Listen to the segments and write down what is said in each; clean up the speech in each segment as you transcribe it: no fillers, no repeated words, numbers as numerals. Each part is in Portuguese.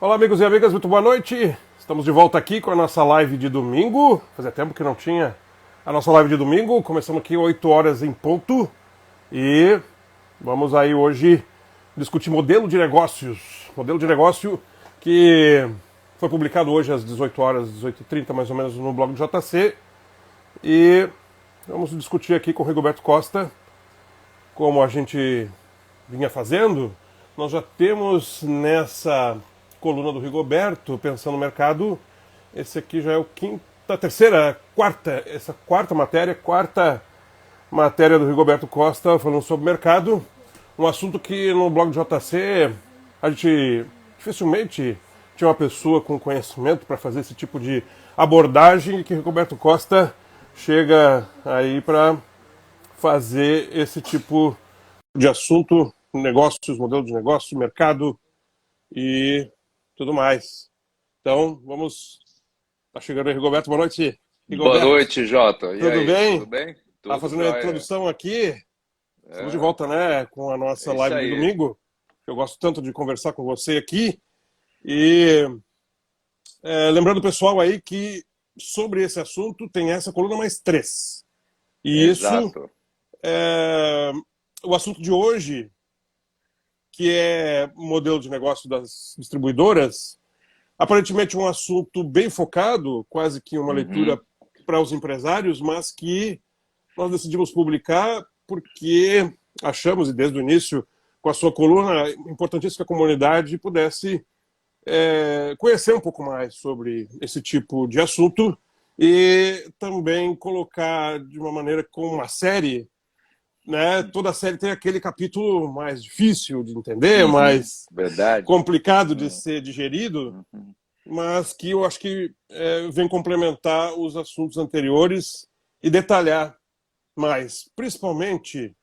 Olá, amigos e amigas, muito boa noite. Estamos de volta aqui com a nossa live de domingo. Fazia tempo que não tinha a nossa live de domingo. Começamos aqui 8 horas em ponto. E vamos aí hoje discutir modelo de negócios. Modelo de negócio que foi publicado hoje às 18 horas, 18h30 mais ou menos no blog do JC. E vamos discutir aqui com o Rigoberto Costa, como a gente vinha fazendo. Nós já temos nessa coluna do Rigoberto, pensando no mercado, esse aqui já é o quarta matéria do Rigoberto Costa falando sobre mercado, um assunto que no blog do JC a gente dificilmente tinha uma pessoa com conhecimento para fazer esse tipo de abordagem, e que Rigoberto Costa chega aí para fazer esse tipo de assunto, negócios, modelo de negócio, mercado e tudo mais. Então, vamos... Tá chegando aí, Rigoberto. Boa noite, Rigoberto. Boa noite, Jota. E tudo aí, bem? tudo bem? Tá fazendo a introdução aqui. Estamos de volta, né, com a nossa live de domingo. Eu gosto tanto de conversar com você aqui. E lembrando o pessoal aí que sobre esse assunto tem essa coluna mais 3. E Exato. Isso é o assunto de hoje, que é modelo de negócio das distribuidoras, aparentemente um assunto bem focado, quase que uma leitura para os empresários, mas que nós decidimos publicar porque achamos, e desde o início, com a sua coluna, importantíssimo que a comunidade pudesse conhecer um pouco mais sobre esse tipo de assunto e também colocar de uma maneira como uma série, né? Toda série tem aquele capítulo mais difícil de entender, mais complicado de ser digerido, mas que eu acho que vem complementar os assuntos anteriores e detalhar mais, principalmente,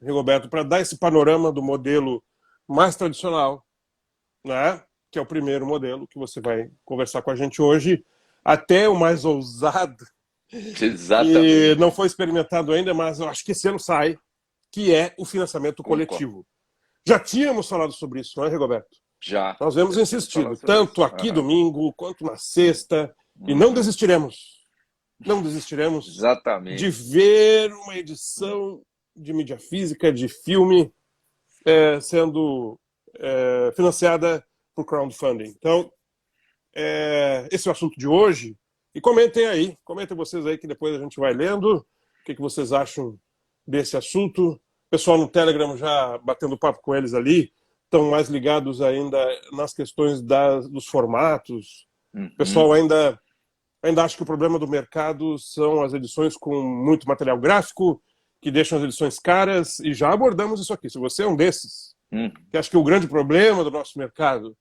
Rigoberto, para dar esse panorama do modelo mais tradicional, né? Que é o primeiro modelo que você vai conversar com a gente hoje, até o mais ousado, que não foi experimentado ainda, mas eu acho que esse ano sai, que é o financiamento coletivo. Já tínhamos falado sobre isso, não é, Rigoberto? Já. Nós vemos insistido, tanto aqui domingo, quanto na sexta, e não desistiremos. Não desistiremos de ver uma edição de mídia física, de filme, sendo financiada por crowdfunding. Então, esse é o assunto de hoje. E comentem vocês aí, que depois a gente vai lendo o que vocês acham desse assunto. O pessoal no Telegram já batendo papo com eles ali, estão mais ligados ainda nas questões dos formatos. O pessoal ainda acha que o problema do mercado são as edições com muito material gráfico, que deixam as edições caras, e já abordamos isso aqui. Se você é um desses, que acha que o grande problema do nosso mercado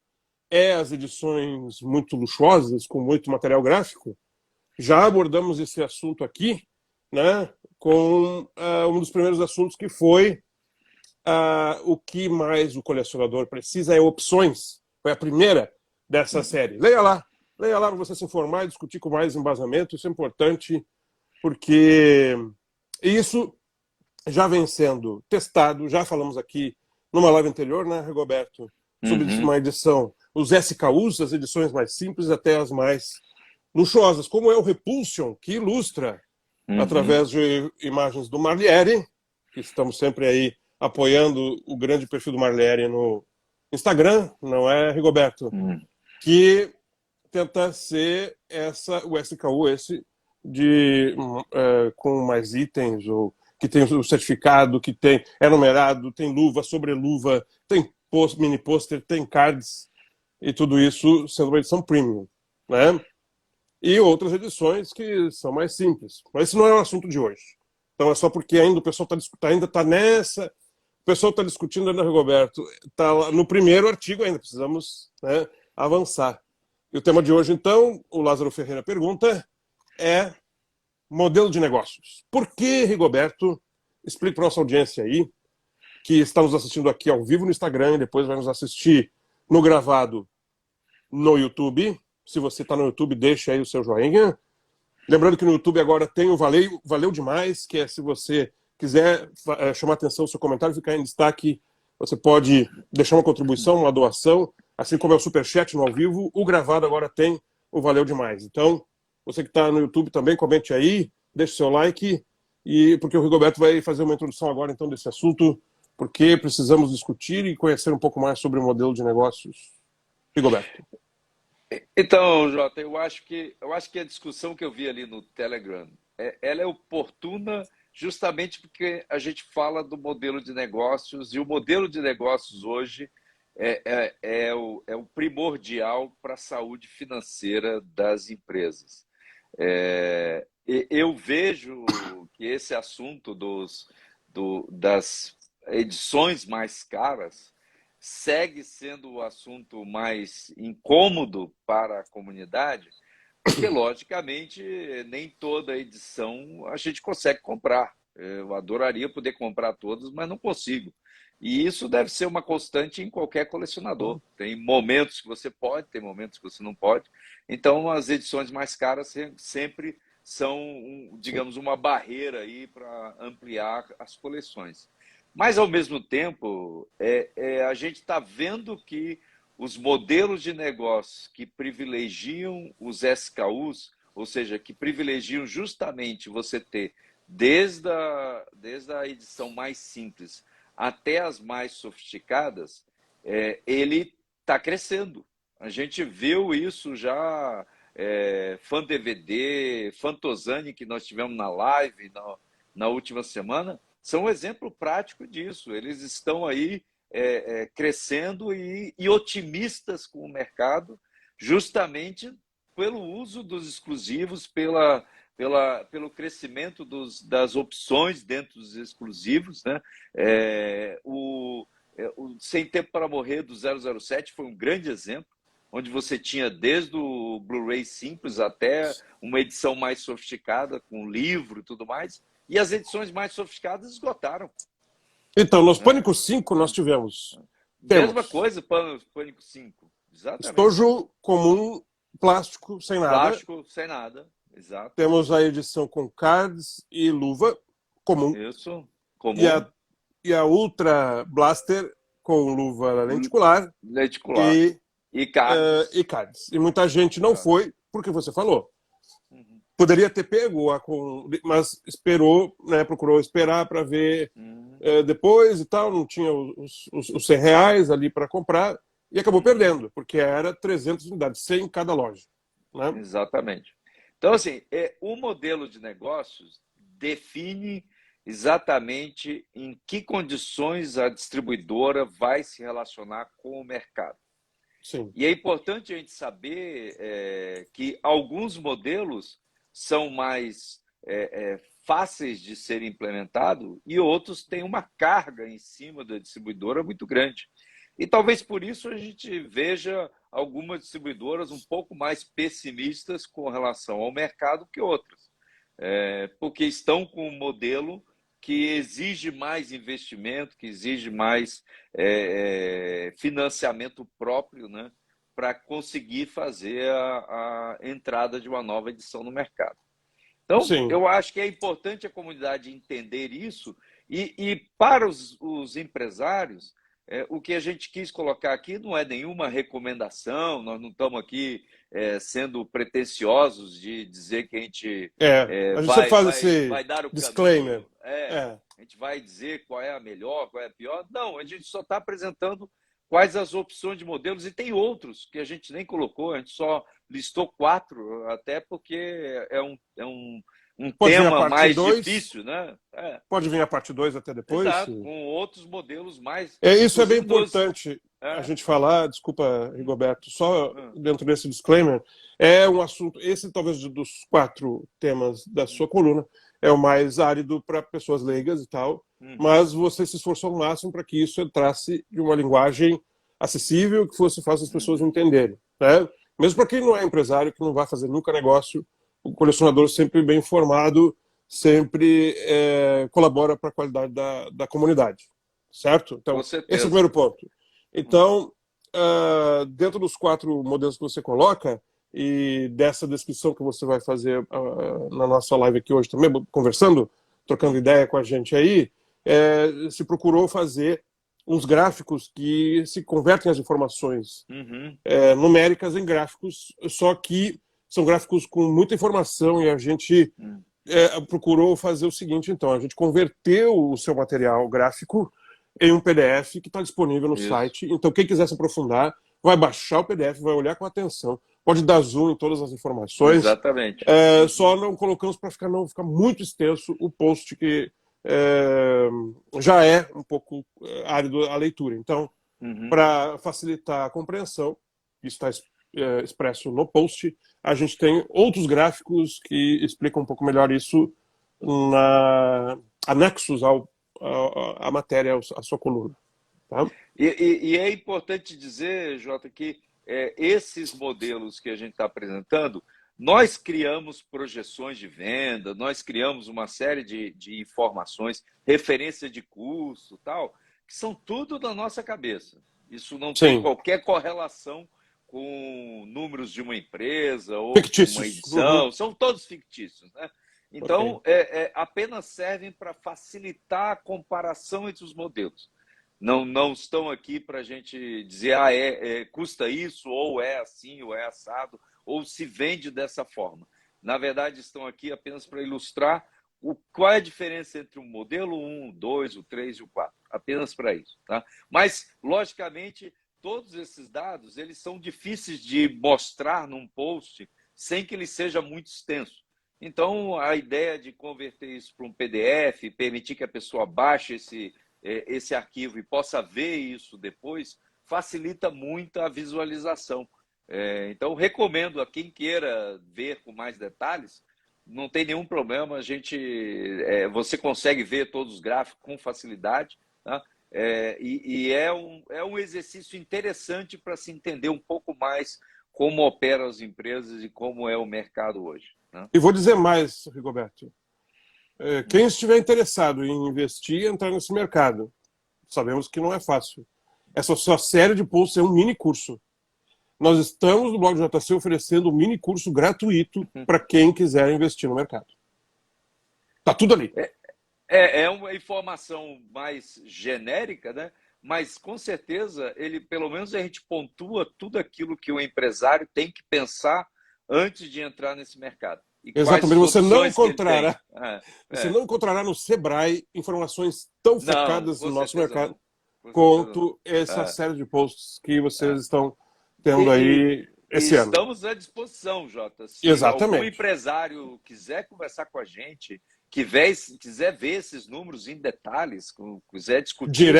é as edições muito luxuosas, com muito material gráfico, já abordamos esse assunto aqui, né, com um dos primeiros assuntos, que foi o que mais o colecionador precisa é opções. Foi a primeira dessa série. Leia lá para você se informar e discutir com mais embasamento. Isso é importante, porque isso já vem sendo testado. Já falamos aqui numa live anterior, né, Rigoberto, sobre uma edição, os SKUs, as edições mais simples até as mais luxuosas, como é o Repulsion, que ilustra através de imagens do Marliere, que estamos sempre aí apoiando o grande perfil do Marliere no Instagram, não é, Rigoberto? Que tenta ser o SKU com mais itens, ou que tem o certificado, que é numerado, tem luva, sobreluva, tem mini pôster, tem cards, e tudo isso sendo uma edição premium, né? E outras edições que são mais simples. Mas esse não é o assunto de hoje. Então é só porque ainda o pessoal ainda está nessa... O pessoal está discutindo ainda, Rigoberto, está no primeiro artigo ainda, precisamos, né, avançar. E o tema de hoje, então, o Lázaro Ferreira pergunta, é modelo de negócios. Por que, Rigoberto, explique para a nossa audiência aí, que está nos assistindo aqui ao vivo no Instagram e depois vai nos assistir no gravado no YouTube. Se você está no YouTube, deixa aí o seu joinha. Lembrando que no YouTube agora tem o Valeu Demais, que é, se você quiser chamar atenção, o seu comentário ficar em destaque, você pode deixar uma contribuição, uma doação. Assim como é o Superchat no ao vivo, o gravado agora tem o Valeu Demais. Então, você que está no YouTube também, comente aí, deixe seu like, porque o Rigoberto vai fazer uma introdução agora então desse assunto, porque precisamos discutir e conhecer um pouco mais sobre o modelo de negócios. Rigoberto. Então, Jota, eu acho que a discussão que eu vi ali no Telegram, ela é oportuna justamente porque a gente fala do modelo de negócios, e o modelo de negócios hoje é o primordial para a saúde financeira das empresas. Eu vejo que esse assunto das edições mais caras segue sendo o assunto mais incômodo para a comunidade, porque, logicamente, nem toda edição a gente consegue comprar. Eu adoraria poder comprar todas, mas não consigo. E isso deve ser uma constante em qualquer colecionador. Tem momentos que você pode, tem momentos que você não pode. Então, as edições mais caras sempre são, digamos, uma barreira aí para ampliar as coleções. Mas, ao mesmo tempo, a gente está vendo que os modelos de negócio que privilegiam os SKUs, ou seja, que privilegiam justamente você ter desde a edição mais simples até as mais sofisticadas, ele está crescendo. A gente viu isso já, Fan DVD, Fantozani, que nós tivemos na live na última semana, são um exemplo prático disso. Eles estão aí crescendo e otimistas com o mercado, justamente pelo uso dos exclusivos, pelo crescimento das opções dentro dos exclusivos, né? O Sem Tempo para Morrer do 007 foi um grande exemplo, onde você tinha desde o Blu-ray simples até uma edição mais sofisticada, com livro e tudo mais, e as edições mais sofisticadas esgotaram. Então, nos Pânico 5 nós tivemos... Mesma coisa, Pânico 5. Exatamente. Estojo comum, plástico sem nada. Plástico sem nada, exato. Temos a edição com cards e luva, comum. Isso, comum. E a Ultra Blaster com luva lenticular. Lenticular. E cards. E cards. E muita gente não foi, porque você falou. Poderia ter pego, mas esperou, né, procurou esperar para ver depois e tal, não tinha os R$100 ali para comprar e acabou perdendo, porque era 300 unidades, 100 em cada loja. Né? Exatamente. Então, assim, o modelo de negócios define exatamente em que condições a distribuidora vai se relacionar com o mercado. Sim. E é importante a gente saber que alguns modelos são mais fáceis de serem implementados e outros têm uma carga em cima da distribuidora muito grande. E talvez por isso a gente veja algumas distribuidoras um pouco mais pessimistas com relação ao mercado que outras, porque estão com um modelo que exige mais investimento, que exige mais financiamento próprio, né, para conseguir fazer a entrada de uma nova edição no mercado. Então, sim, eu acho que é importante a comunidade entender isso e para os empresários, o que a gente quis colocar aqui não é nenhuma recomendação, nós não estamos aqui sendo pretensiosos de dizer que a gente, a gente vai dar o disclaimer. Caminho, a gente vai dizer qual é a melhor, qual é a pior. Não, a gente só está apresentando quais as opções de modelos, e tem outros que a gente nem colocou, a gente só listou 4, até porque é um tema mais difícil, né? Pode vir a parte 2 até depois. Exato, com outros modelos mais... Isso é bem importante a gente falar, desculpa, Rigoberto, só dentro desse disclaimer, é um assunto, esse talvez dos 4 temas da sua coluna, é o mais árido para pessoas leigas e tal, mas você se esforçou ao máximo para que isso entrasse de uma linguagem acessível, que fosse fácil as pessoas entenderem. Né? Mesmo para quem não é empresário, que não vai fazer nunca negócio, o colecionador sempre bem informado, sempre colabora para a qualidade da comunidade. Certo? Então, esse é o primeiro ponto. Então, dentro dos 4 modelos que você coloca, e dessa descrição que você vai fazer na nossa live aqui hoje também, conversando, trocando ideia com a gente aí, se procurou fazer uns gráficos que se convertem as informações numéricas em gráficos, só que são gráficos com muita informação e a gente procurou fazer o seguinte, então, a gente converteu o seu material gráfico em um PDF que está disponível no site, então quem quiser se aprofundar vai baixar o PDF, vai olhar com atenção, pode dar zoom em todas as informações. Exatamente. Só não colocamos para não ficar muito extenso o post que já é um pouco árido a leitura. Então, para facilitar a compreensão, isso está expresso no post, a gente tem outros gráficos que explicam um pouco melhor isso anexos à matéria, à sua coluna. Tá? E é importante dizer, Jota, que esses modelos que a gente está apresentando, nós criamos projeções de venda, nós criamos uma série de informações, referência de custo, tal, que são tudo da nossa cabeça. Isso não tem qualquer correlação com números de uma empresa ou uma edição, são todos fictícios, né? Então, apenas servem para facilitar a comparação entre os modelos. Não estão aqui para a gente dizer custa isso, ou é assim, ou é assado, ou se vende dessa forma. Na verdade, estão aqui apenas para ilustrar qual é a diferença entre o modelo 1, o 2, o 3 e o 4. Apenas para isso. Tá? Mas, logicamente, todos esses dados eles são difíceis de mostrar num post sem que ele seja muito extenso. Então, a ideia de converter isso para um PDF, permitir que a pessoa baixe esse arquivo e possa ver isso depois, facilita muito a visualização. Então, recomendo a quem queira ver com mais detalhes, não tem nenhum problema, você consegue ver todos os gráficos com facilidade, tá? É um exercício interessante para se entender um pouco mais como operam as empresas e como é o mercado hoje. Né? E vou dizer mais, Rigoberto. Quem estiver interessado em investir, entrar nesse mercado, sabemos que não é fácil. Essa sua série de posts é um mini curso. Nós estamos no Blog JC oferecendo um mini curso gratuito para quem quiser investir no mercado. Tá tudo ali. É uma informação mais genérica, né? Mas com certeza pelo menos a gente pontua tudo aquilo que o empresário tem que pensar antes de entrar nesse mercado. Exatamente, você não encontrará no Sebrae informações tão focadas no nosso mercado quanto essa série de posts que vocês estão tendo aí esse ano. Estamos à disposição, Jota. Se algum empresário quiser conversar com a gente, quiser ver esses números em detalhes, quiser discutir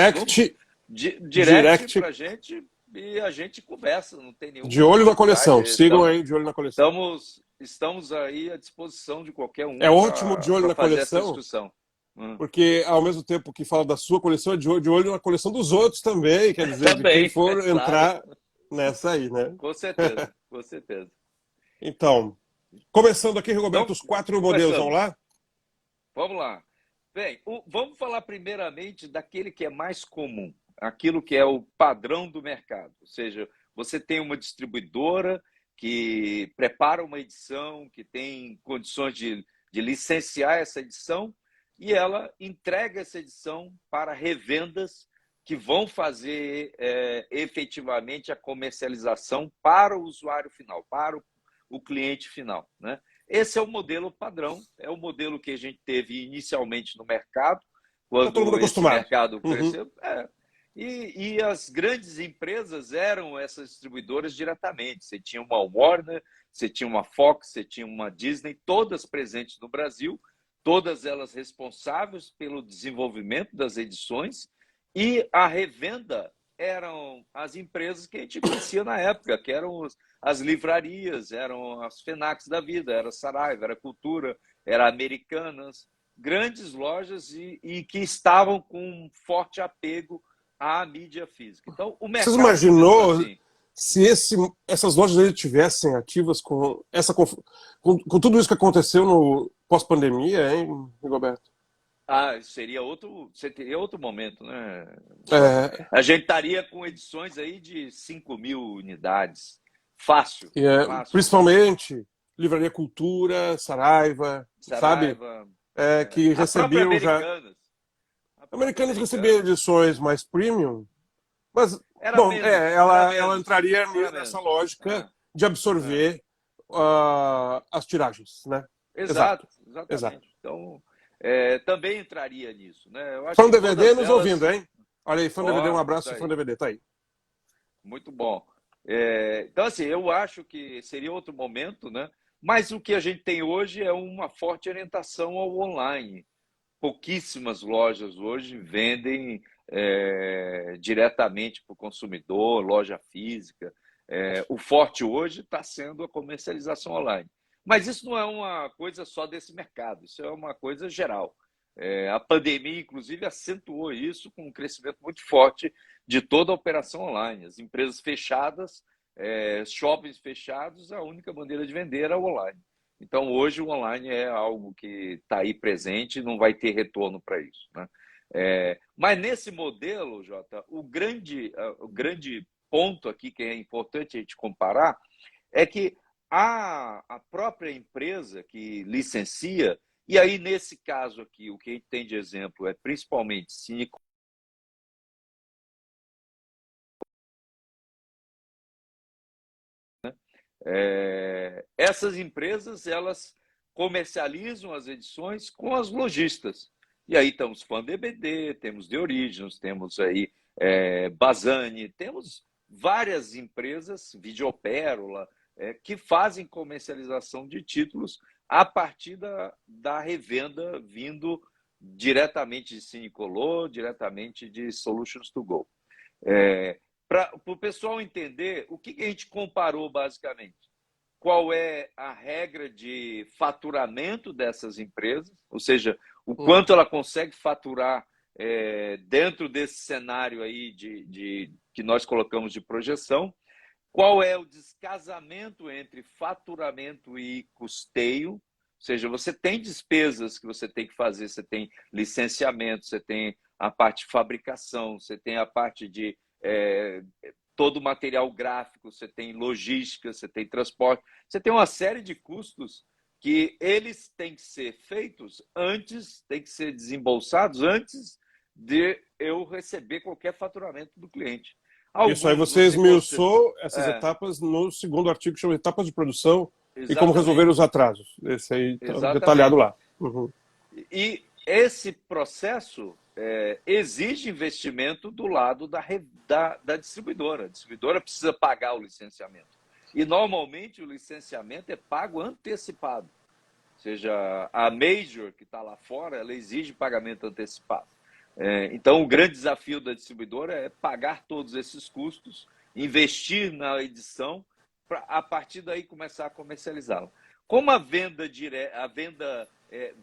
direct para a gente e a gente conversa, não tem nenhum. De olho na coleção, sigam aí de olho na coleção. Estamos aí à disposição de qualquer um. É ótimo de olho na coleção, porque ao mesmo tempo que fala da sua coleção, é de olho na coleção dos outros também, quer dizer, também, de quem for entrar nessa aí, né? Com certeza, com certeza. Então, começando aqui, Roberto, os 4 modelos, vamos lá? Vamos lá. Bem, vamos falar primeiramente daquele que é mais comum, aquilo que é o padrão do mercado. Ou seja, você tem uma distribuidora que prepara uma edição, que tem condições de licenciar essa edição, e ela entrega essa edição para revendas que vão fazer efetivamente a comercialização para o usuário final, para o cliente final, né? Esse é o modelo padrão, é o modelo que a gente teve inicialmente no mercado, quando esse mercado cresceu. E as grandes empresas eram essas distribuidoras diretamente. Você tinha uma Warner, você tinha uma Fox, você tinha uma Disney, todas presentes no Brasil, todas elas responsáveis pelo desenvolvimento das edições, e a revenda eram as empresas que a gente conhecia na época, que eram as livrarias, eram as Fnacs da vida, era Saraiva, era Cultura, era Americanas, grandes lojas e que estavam com um forte apego à mídia física. Então, o mercado... Você imaginou se essas lojas aí tivessem ativas com tudo isso que aconteceu no pós-pandemia, hein, Roberto? Seria outro momento, né? A gente estaria com edições aí de 5.000 unidades. Fácil. Fácil. Principalmente Livraria Cultura, Saraiva, sabe? Que recebiam já... Americanas recebia edições mais premium, mas, bom, ela entraria nessa lógica de absorver as tiragens, né? Exatamente. Então, também entraria nisso, né? Eu acho fã que DVD nos ouvindo, hein? Olha aí, fã DVD, um abraço, fã DVD, tá aí. Muito bom. Então, assim, eu acho que seria outro momento, né? Mas o que a gente tem hoje é uma forte orientação ao online. Pouquíssimas lojas hoje vendem diretamente para o consumidor, loja física. O forte hoje está sendo a comercialização online. Mas isso não é uma coisa só desse mercado, isso é uma coisa geral. A pandemia, inclusive, acentuou isso com um crescimento muito forte de toda a operação online. As empresas fechadas, shoppings fechados, a única maneira de vender era o online. Então, hoje, o online é algo que está aí presente e não vai ter retorno para isso, né? Mas nesse modelo, Jota, o grande ponto aqui que é importante a gente comparar é que a própria empresa que licencia, e aí nesse caso aqui, o que a gente tem de exemplo é principalmente Cine. Essas empresas, elas comercializam as edições com as lojistas. E aí temos Fan DVD, temos The Origins, temos aí Bazani, temos várias empresas, Videopérola, que fazem comercialização de títulos a partir da revenda vindo diretamente de Cinecolor, diretamente de Solutions to Go. Para o pessoal entender, o que a gente comparou basicamente? Qual é a regra de faturamento dessas empresas, ou seja, o quanto ela consegue faturar dentro desse cenário aí que nós colocamos de projeção, qual é o descasamento entre faturamento e custeio, ou seja, você tem despesas que você tem que fazer, você tem licenciamento, você tem a parte de fabricação, você tem a parte de todo o material gráfico, você tem logística, você tem transporte, você tem uma série de custos que eles têm que ser feitos antes, têm que ser desembolsados antes de eu receber qualquer faturamento do cliente. Isso aí você esmiuçou essas etapas no segundo artigo que chama Etapas de Produção. Exatamente. E como resolver os atrasos. Esse aí está detalhado lá. Uhum. E esse processo exige investimento do lado da distribuidora. A distribuidora precisa pagar o licenciamento. E, normalmente, o licenciamento é pago antecipado. Ou seja, a Major, que está lá fora, ela exige pagamento antecipado. Então, o grande desafio da distribuidora é pagar todos esses custos, investir na edição, para, a partir daí, começar a comercializá-la. Como a venda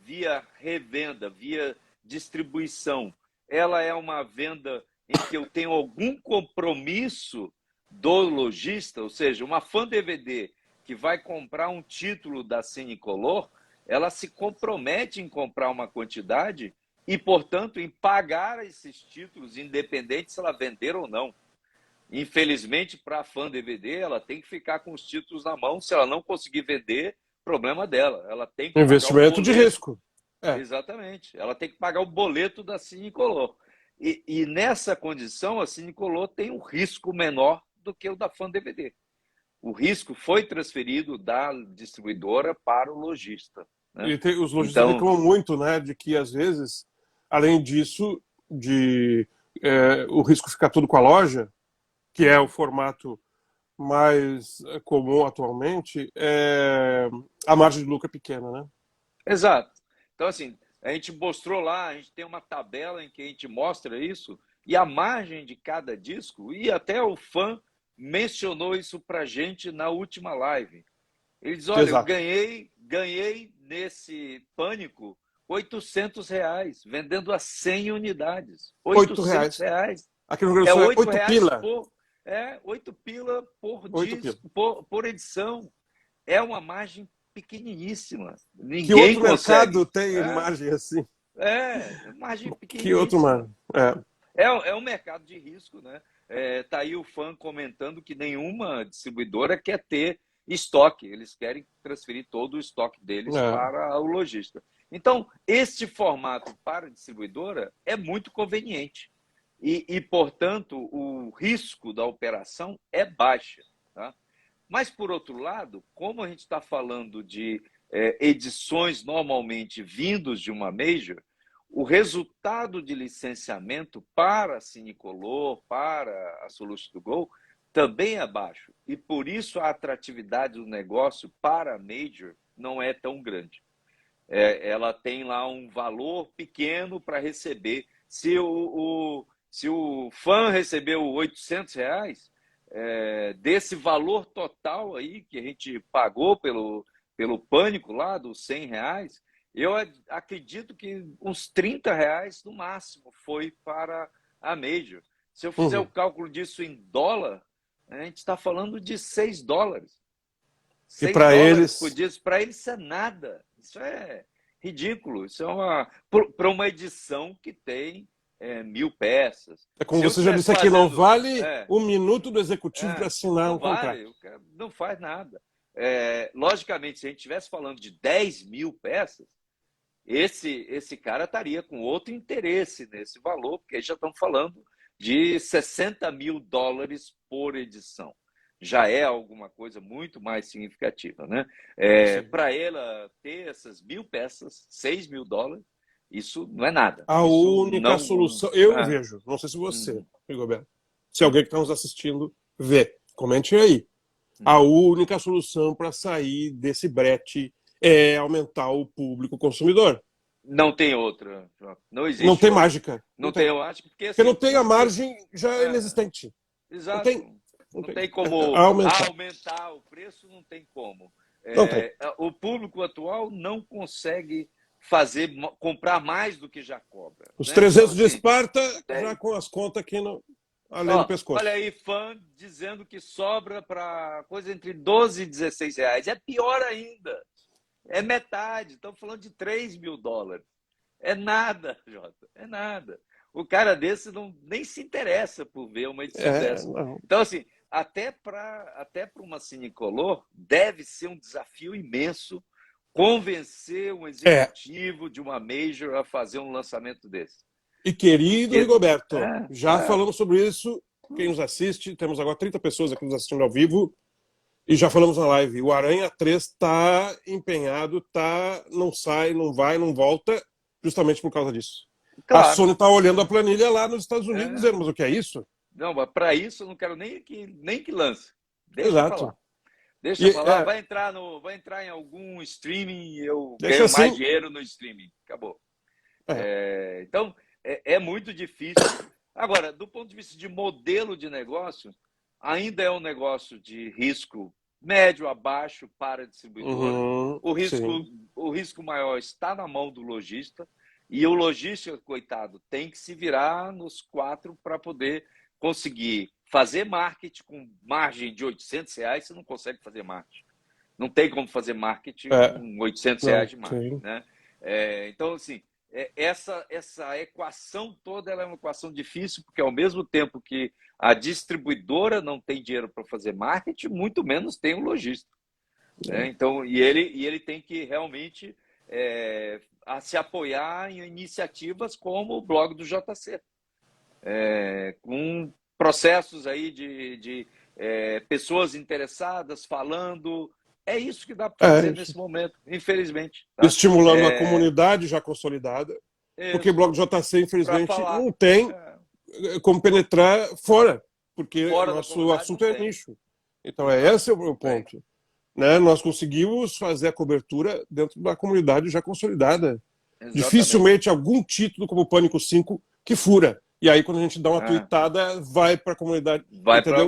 via revenda, via distribuição, ela é uma venda em que eu tenho algum compromisso do lojista, ou seja, uma Fan DVD que vai comprar um título da Cinecolor, ela se compromete em comprar uma quantidade e, portanto, em pagar esses títulos, independente se ela vender ou não. Infelizmente, para a Fan DVD, ela tem que ficar com os títulos na mão. Se ela não conseguir vender, problema dela. Ela tem que investimento de risco. Exatamente. Ela tem que pagar o boleto da Cinecolor. E nessa condição, a Cinecolor tem um risco menor do que o da Fan DVD. O risco foi transferido da distribuidora para o lojista. Né? E os lojistas reclamam muito, né, de que, às vezes, além disso, o risco ficar tudo com a loja, que é o formato mais comum atualmente, a margem de lucro é pequena, né? Exato. Então, assim, a gente mostrou lá, a gente tem uma tabela em que a gente mostra isso, e a margem de cada disco, e até o fã mencionou isso pra gente na última live. Ele diz, olha, Exato. Eu ganhei nesse Pânico R$800, vendendo a 100 unidades. R$800. Aqui no Rio Grande do Sul é 8 pila. 8 pila por disco, por edição. É uma margem pequeniníssima. Ninguém que outro consegue. mercado tem margem assim? Margem pequeniníssima. Que outro, mano? É um mercado de risco, né? Tá aí o fã comentando que nenhuma distribuidora quer ter estoque. Eles querem transferir todo o estoque deles para o lojista. Então, este formato para distribuidora é muito conveniente portanto, o risco da operação é baixo. Tá? Mas, por outro lado, como a gente está falando de edições normalmente vindos de uma major, o resultado de licenciamento para a Cinecolor, para a Solution to Go, também é baixo. E, por isso, a atratividade do negócio para a major não é tão grande. Ela tem lá um valor pequeno para receber. Se o fã recebeu R$ 800, desse valor total aí que a gente pagou pelo Pânico lá, dos R$ 100, eu acredito que uns R$ 30 no máximo foi para a Major. Se eu fizer o cálculo disso em dólar, a gente está falando de $6. E para eles... por dia, para eles isso é nada. Isso é ridículo. Isso é para uma edição que tem 1.000 peças. É como você já disse aqui, não vale um minuto do executivo para assinar um vale, contrato. Não faz nada. Logicamente, se a gente estivesse falando de 10.000 peças, esse cara estaria com outro interesse nesse valor, porque já estamos falando de $60 mil por edição. Já é alguma coisa muito mais significativa, né? Para ela ter essas 1.000 peças, $6 mil, isso não é nada. A isso única solução... Eu vejo, não sei se você, Rigoberto, se alguém que está nos assistindo vê, comente aí. A única solução para sair desse brete é aumentar o público consumidor. Não tem outra. Não existe. Não tem mágica. Não tem mágica. Porque não tem a margem já inexistente. Exato. Não tem como aumentar o preço, não tem como. O público atual não consegue comprar mais do que já cobra. Os 300 de Esparta, já com as contas aqui além do pescoço. Olha aí, fã dizendo que sobra para coisa entre R$ 12 e R$ 16. É pior ainda. É metade. Estamos falando de $3 mil. É nada, Jota. É nada. O cara desse nem se interessa por ver uma edição dessa. Não. Então, assim, até para uma Cinecolor, deve ser um desafio imenso convencer um executivo de uma major a fazer um lançamento desse. E, querido Rigoberto, já falamos sobre isso. Quem nos assiste, temos agora 30 pessoas aqui nos assistindo ao vivo, e já falamos na live. O Aranha 3 está empenhado, não sai, não vai, não volta, justamente por causa disso. Claro. A Sony está olhando a planilha lá nos Estados Unidos, dizendo, mas o que é isso? Não, mas para isso eu não quero nem que lance. Deixa eu falar. Deixa eu falar. Vai entrar em algum streaming e eu ganho assim. mais dinheiro no streaming. Acabou. Então, é muito difícil. Agora, do ponto de vista de modelo de negócio, ainda é um negócio de risco médio a baixo para a distribuidora. O risco maior está na mão do lojista. E o lojista, coitado, tem que se virar nos 4 para poder conseguir fazer marketing com margem de R$800, você não consegue fazer marketing. Não tem como fazer marketing com R$800 de margem. Né? Então, assim, essa equação toda ela é uma equação difícil, porque ao mesmo tempo que a distribuidora não tem dinheiro para fazer marketing, muito menos tem o lojista. Né? Então, e ele tem que realmente a se apoiar em iniciativas como o blog do JC, com processos aí de pessoas interessadas falando. É isso que dá para fazer nesse momento, infelizmente. Tá? Estimulando a comunidade já consolidada, porque o blog do JC, infelizmente, não tem como penetrar fora, porque o nosso assunto é nicho. Então, esse é o ponto. Né? Nós conseguimos fazer a cobertura dentro da comunidade já consolidada. Exatamente. Dificilmente algum título como o Pânico 5 que fura. E aí, quando a gente dá uma tweetada, vai para a comunidade,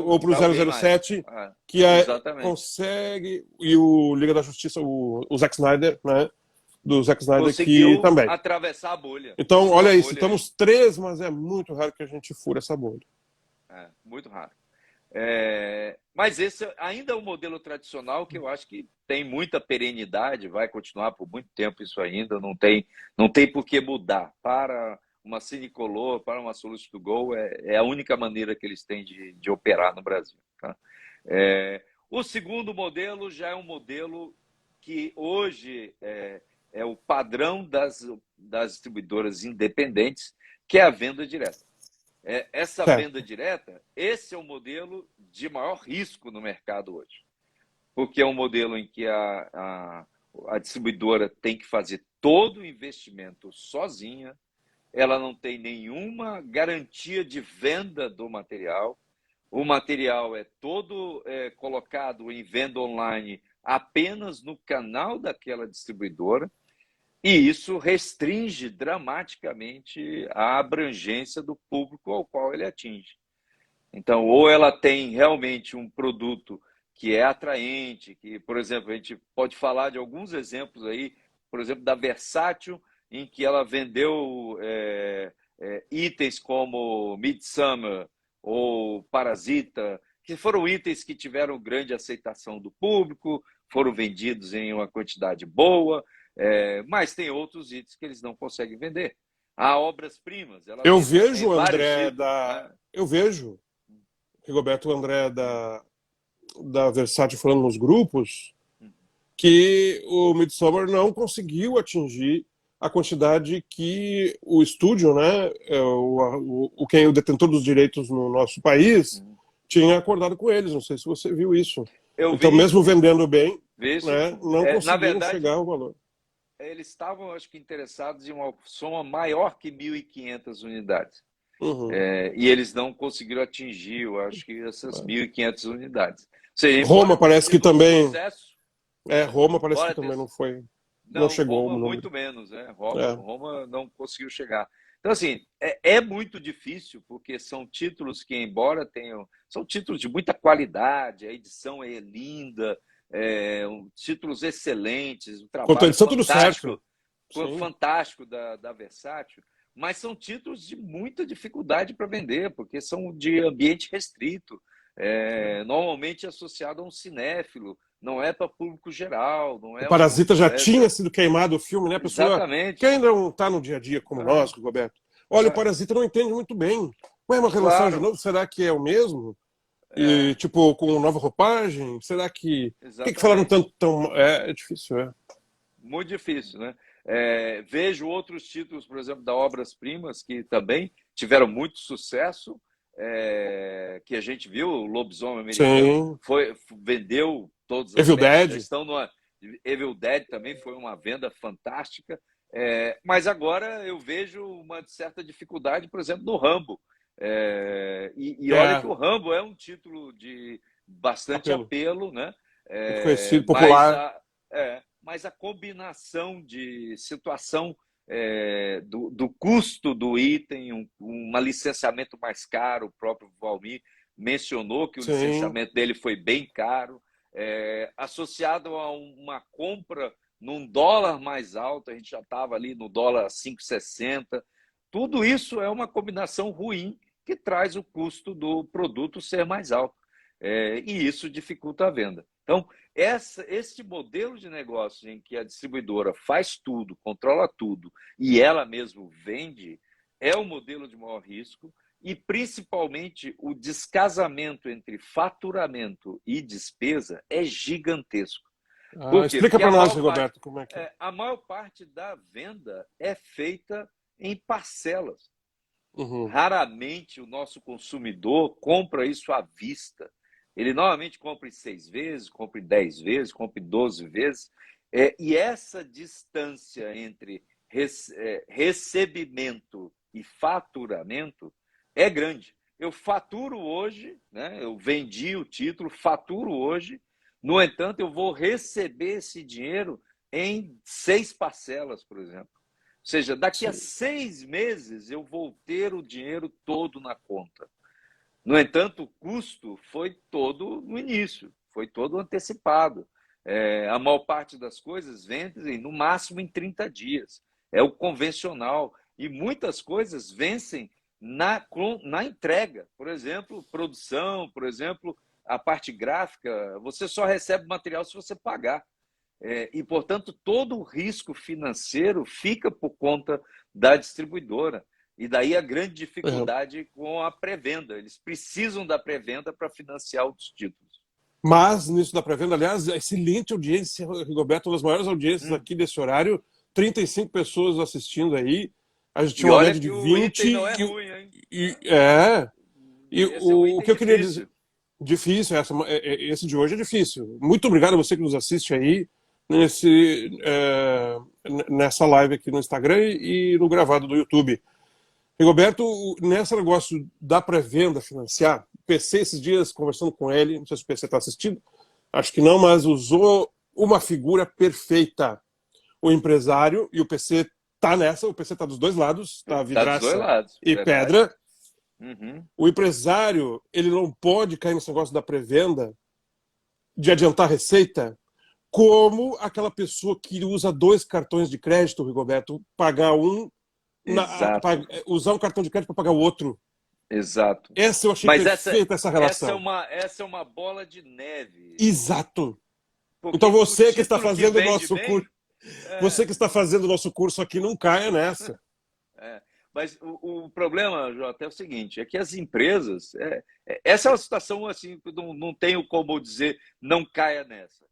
ou para o 007, que consegue. E o Liga da Justiça, o Zack Snyder, né? Do Zack Snyder conseguiu aqui também. Atravessar a bolha. Então, olha isso, estamos 3, mas é muito raro que a gente fure essa bolha. Muito raro. Mas esse ainda é um modelo tradicional que eu acho que tem muita perenidade, vai continuar por muito tempo isso ainda, não tem por que mudar. Para uma Cinecolor, para uma Solution to Go, é a única maneira que eles têm de operar no Brasil. Tá? O segundo modelo já é um modelo que hoje é o padrão das distribuidoras independentes, que é a venda direta. Essa venda direta, esse é o modelo de maior risco no mercado hoje, porque é um modelo em que a distribuidora tem que fazer todo o investimento sozinha, ela não tem nenhuma garantia de venda do material, o material é todo colocado em venda online apenas no canal daquela distribuidora, e isso restringe dramaticamente a abrangência do público ao qual ele atinge. Então, ou ela tem realmente um produto que é atraente, que, por exemplo, a gente pode falar de alguns exemplos aí, por exemplo, da Versátil, em que ela vendeu itens como Midsummer ou Parasita, que foram itens que tiveram grande aceitação do público, foram vendidos em uma quantidade boa, mas tem outros itens que eles não conseguem vender. Há obras-primas. Eu vejo o André Eu vejo Rigoberto, o André da Versátil falando nos grupos que o Midsommar não conseguiu atingir a quantidade que o estúdio, né, quem é o detentor dos direitos no nosso país, tinha acordado com eles. Não sei se você viu isso. Então, mesmo vendendo bem, né, não conseguiram chegar ao valor. Eles estavam, acho que, interessados em uma soma maior que 1.500 unidades. E eles não conseguiram atingir, eu acho que essas 1.500 unidades. Seja, Roma parece que também... Roma parece que também não foi... Não chegou. Roma muito menos, né? Roma não conseguiu chegar. Então, assim, é muito difícil, porque são títulos que, embora tenham... São títulos de muita qualidade, a edição é linda, títulos excelentes, um trabalho fantástico da Versátil, mas são títulos de muita dificuldade para vender, porque são de ambiente restrito, normalmente associado a um cinéfilo, não é para público geral. Não é o Parasita já tinha sido queimado o filme, né? A pessoa Exatamente. que ainda não está no dia a dia como nós, Roberto. Olha, o Parasita não entende muito bem. Ué, uma relação de novo, será que é o mesmo? E, tipo, com nova roupagem? Será que... Por que falaram tanto? É difícil, Muito difícil, né? Vejo outros títulos, por exemplo, da Obras-Primas, que também tiveram muito sucesso, que a gente viu, o Lobisomem Americano vendeu todas as Evil Dead. Evil Dead também foi uma venda fantástica, mas agora eu vejo uma certa dificuldade, por exemplo, no Rambo. Olha que o Rambo é um título de bastante apelo, né? Conhecido, popular. Mas a combinação de situação do custo do item, um licenciamento mais caro, o próprio Valmir mencionou que o licenciamento dele foi bem caro, associado a uma compra num dólar mais alto, a gente já estava ali no dólar 5,60. Tudo isso é uma combinação ruim que traz o custo do produto ser mais alto. E isso dificulta a venda. Então, este modelo de negócio em que a distribuidora faz tudo, controla tudo e ela mesma vende, é o modelo de maior risco, e principalmente o descasamento entre faturamento e despesa é gigantesco. Explica para nós, Roberto, como é que é. A maior parte da venda é feita em parcelas. Raramente o nosso consumidor compra isso à vista. Ele normalmente compra em 6 vezes, compra em 10 vezes, compra em 12 vezes. E essa distância entre recebimento e faturamento é grande. Eu faturo hoje, né? Eu vendi o título, faturo hoje, no entanto, eu vou receber esse dinheiro em 6 parcelas, por exemplo. Ou seja, daqui a 6 meses eu vou ter o dinheiro todo na conta. No entanto, o custo foi todo no início, foi todo antecipado. A maior parte das coisas vencem no máximo em 30 dias. É o convencional. E muitas coisas vencem na entrega. Por exemplo, produção, por exemplo, a parte gráfica, você só recebe material se você pagar. E, portanto, todo o risco financeiro fica por conta da distribuidora. E daí a grande dificuldade com a pré-venda. Eles precisam da pré-venda para financiar os títulos. Mas, nisso da pré-venda, aliás, excelente audiência, Rigoberto, uma das maiores audiências aqui desse horário, 35 pessoas assistindo aí. A gente tinha uma média de 20. Não é ruim, hein? E o que eu queria dizer... Difícil, esse de hoje é difícil. Muito obrigado a você que nos assiste aí nessa live aqui no Instagram e no gravado do YouTube. Rigoberto, nesse negócio da pré-venda financiar, o PC esses dias, conversando com ele, não sei se o PC está assistindo, acho que não, mas usou uma figura perfeita. O empresário, e o PC está nessa, o PC está dos dois lados, está vidraça e pedra. Uhum. O empresário, ele não pode cair nesse negócio da pré-venda, de adiantar receita, como aquela pessoa que usa 2 cartões de crédito, Rigoberto, pagar usar um cartão de crédito para pagar o outro. Exato. Essa eu achei perfeita, essa relação. Essa é uma bola de neve. Exato. Porque então você que está fazendo o nosso curso, você que está fazendo o nosso curso aqui, não caia nessa. Mas o problema, Jota, é o seguinte, é que as empresas... essa é uma situação assim, não tenho como dizer não caia nessa.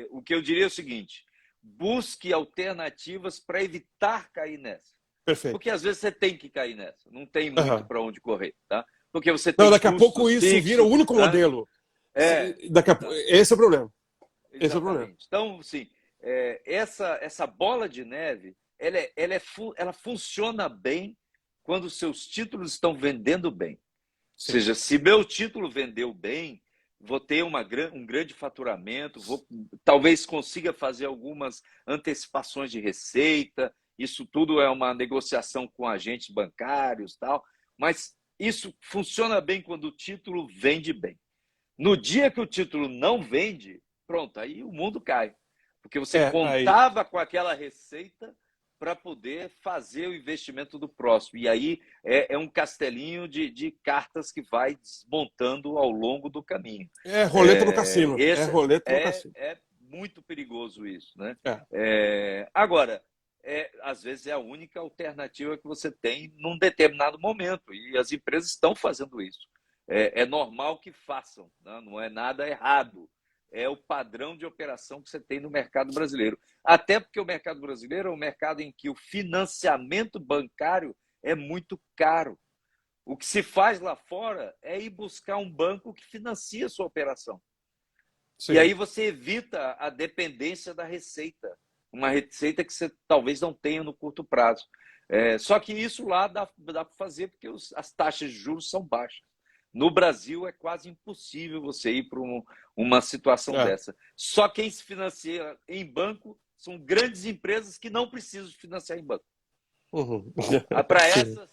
O que eu diria é o seguinte, busque alternativas para evitar cair nessa. Perfeito. Porque às vezes você tem que cair nessa, não tem muito para onde correr. Tá? Porque você tem daqui a pouco isso fixos, vira o único modelo. Esse é o problema. Esse é o problema. Então, sim, essa bola de neve, ela funciona bem quando os seus títulos estão vendendo bem. Sim. Ou seja, se meu título vendeu bem, vou ter um grande faturamento, talvez consiga fazer algumas antecipações de receita, isso tudo é uma negociação com agentes bancários, tal, mas isso funciona bem quando o título vende bem. No dia que o título não vende, pronto, aí o mundo cai. Porque você contava com aquela receita para poder fazer o investimento do próximo. E aí é um castelinho de cartas que vai desmontando ao longo do caminho. É roleta no cassino. Roleta no cassino. É muito perigoso isso. Né? Agora, às vezes é a única alternativa que você tem num determinado momento. E as empresas estão fazendo isso. É normal que façam, né? Não é nada errado. É o padrão de operação que você tem no mercado brasileiro. Até porque o mercado brasileiro é um mercado em que o financiamento bancário é muito caro. O que se faz lá fora é ir buscar um banco que financia a sua operação. Sim. E aí você evita a dependência da receita. Uma receita que você talvez não tenha no curto prazo. Só que isso lá dá para fazer porque as taxas de juros são baixas. No Brasil é quase impossível você ir para uma situação dessa. Só quem se financia em banco são grandes empresas que não precisam financiar em banco. Uhum. Para essas,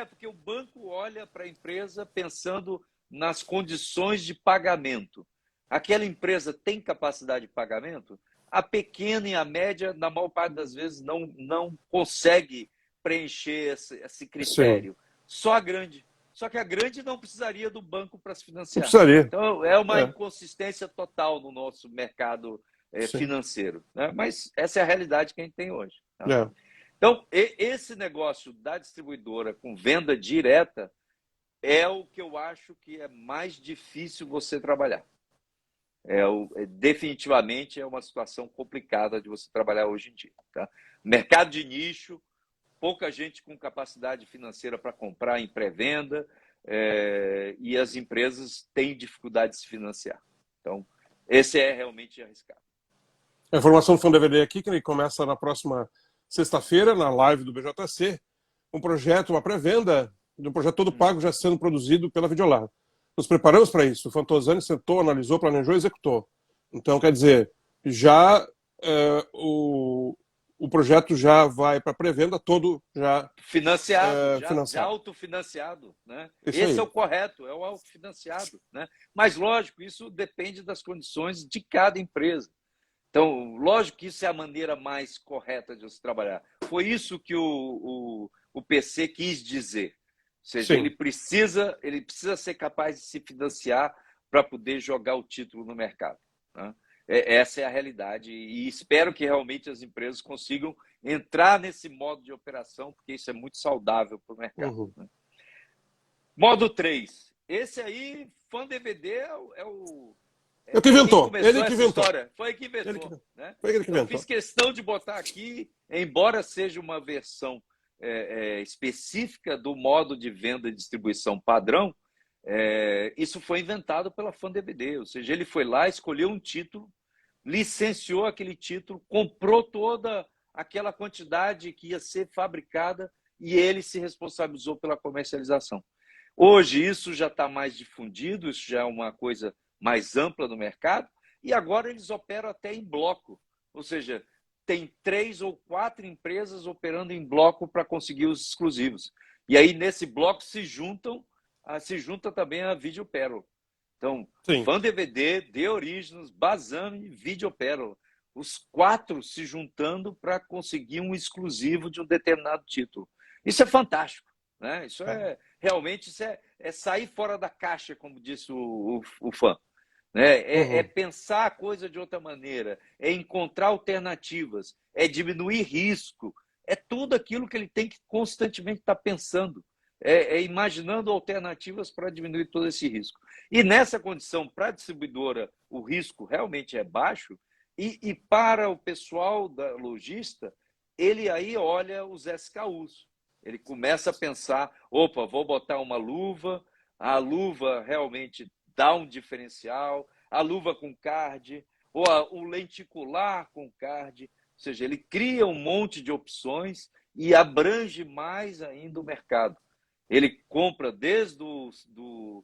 porque o banco olha para a empresa pensando nas condições de pagamento. Aquela empresa tem capacidade de pagamento? A pequena e a média, na maior parte das vezes, não consegue preencher esse critério. Sim. Só a grande. Só que a grande não precisaria do banco para se financiar. Não precisaria. Então, é uma inconsistência total no nosso mercado financeiro. Né? Mas essa é a realidade que a gente tem hoje. Tá? Então, esse negócio da distribuidora com venda direta é o que eu acho que é mais difícil você trabalhar. Definitivamente é uma situação complicada de você trabalhar hoje em dia. Tá? Mercado de nicho, pouca gente com capacidade financeira para comprar em pré-venda e as empresas têm dificuldade de se financiar. Então, esse é realmente arriscado. A informação do Fundo DVD aqui, que começa na próxima sexta-feira, na live do BJC, um projeto, uma pré-venda de um projeto todo pago já sendo produzido pela Videolar. Nos preparamos para isso. O Fantozani sentou, analisou, planejou e executou. Então, quer dizer, já o projeto já vai para pré-venda todo já financiado, já autofinanciado. Né? Esse é o correto, é o autofinanciado. Né? Mas, lógico, isso depende das condições de cada empresa. Então, lógico que isso é a maneira mais correta de se trabalhar. Foi isso que o PC quis dizer. Ou seja, ele precisa ser capaz de se financiar para poder jogar o título no mercado. Né? Essa é a realidade e espero que realmente as empresas consigam entrar nesse modo de operação, porque isso é muito saudável para o mercado. Uhum. Né? Modo 3. Esse aí, fã DVD, é o que inventou. Ele que inventou. Foi que inventou. Né? Né? Foi ele que inventou. Eu fiz questão de botar aqui, embora seja uma versão específica do modo de venda e distribuição padrão, isso foi inventado pela FunDVD, ou seja, ele foi lá, escolheu um título, licenciou aquele título, comprou toda aquela quantidade que ia ser fabricada e ele se responsabilizou pela comercialização. Hoje isso já está mais difundido, isso já é uma coisa mais ampla no mercado, e agora eles operam até em bloco, ou seja, tem 3 ou 4 empresas operando em bloco para conseguir os exclusivos. E aí nesse bloco se junta também a Video Pérola. Então, FunDVD, The Originals, Bazami e Video Pérola. Os 4 se juntando para conseguir um exclusivo de um determinado título. Isso é fantástico, né? Isso realmente é sair fora da caixa, como disse o fã. É pensar a coisa de outra maneira, é encontrar alternativas, é diminuir risco, é tudo aquilo que ele tem que constantemente estar pensando, imaginando alternativas para diminuir todo esse risco. E nessa condição, para a distribuidora, o risco realmente é baixo, e para o pessoal da lojista, ele aí olha os SKUs. Ele começa a pensar, opa, vou botar uma luva, a luva realmente dá um diferencial, a luva com card, ou o lenticular com card, ou seja, ele cria um monte de opções e abrange mais ainda o mercado. Ele compra desde do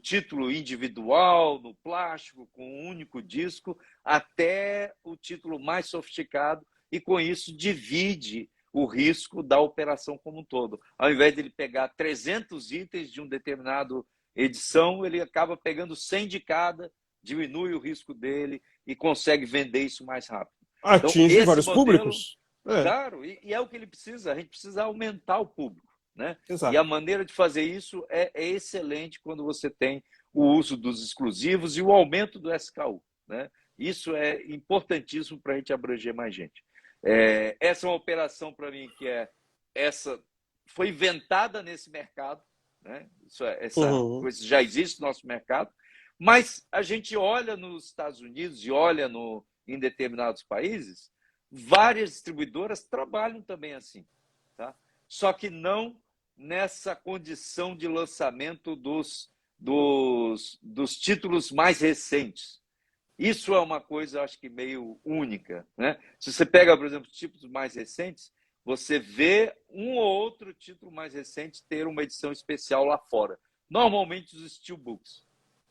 título individual, no plástico, com um único disco, até o título mais sofisticado, e com isso divide o risco da operação como um todo. Ao invés de ele pegar 300 itens de um determinado edição, ele acaba pegando 100 de cada, diminui o risco dele e consegue vender isso mais rápido. Atinge então, vários públicos. Claro, e é o que ele precisa. A gente precisa aumentar o público. Né? Exato. E a maneira de fazer isso é excelente quando você tem o uso dos exclusivos e o aumento do SKU. Né? Isso é importantíssimo para a gente abranger mais gente. Essa é uma operação, para mim, que foi inventada nesse mercado. Né? Essa coisa já existe no nosso mercado, mas a gente olha nos Estados Unidos e olha em determinados países, várias distribuidoras trabalham também assim. Tá? Só que não nessa condição de lançamento dos títulos mais recentes. Isso é uma coisa, acho que, meio única. Né? Se você pega, por exemplo, títulos mais recentes, você vê um ou outro título mais recente ter uma edição especial lá fora. Normalmente os steelbooks.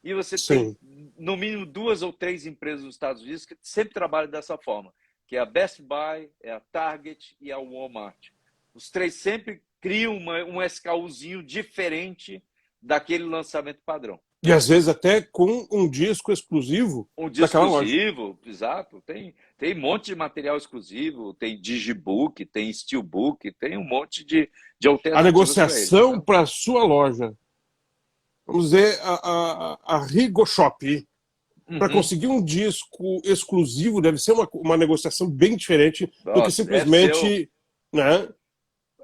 E você tem, no mínimo, 2 ou 3 empresas nos Estados Unidos que sempre trabalham dessa forma, que é a Best Buy, é a Target e a Walmart. Os 3 sempre criam um SKUzinho diferente daquele lançamento padrão. E às vezes até com um disco exclusivo. Um disco exclusivo, exato. Tem um monte de material exclusivo, tem digibook, tem steelbook, tem um monte de alternativas. A negociação para a sua loja, vamos dizer, a Rigo Shop, para conseguir um disco exclusivo, deve ser uma negociação bem diferente do que simplesmente... Né,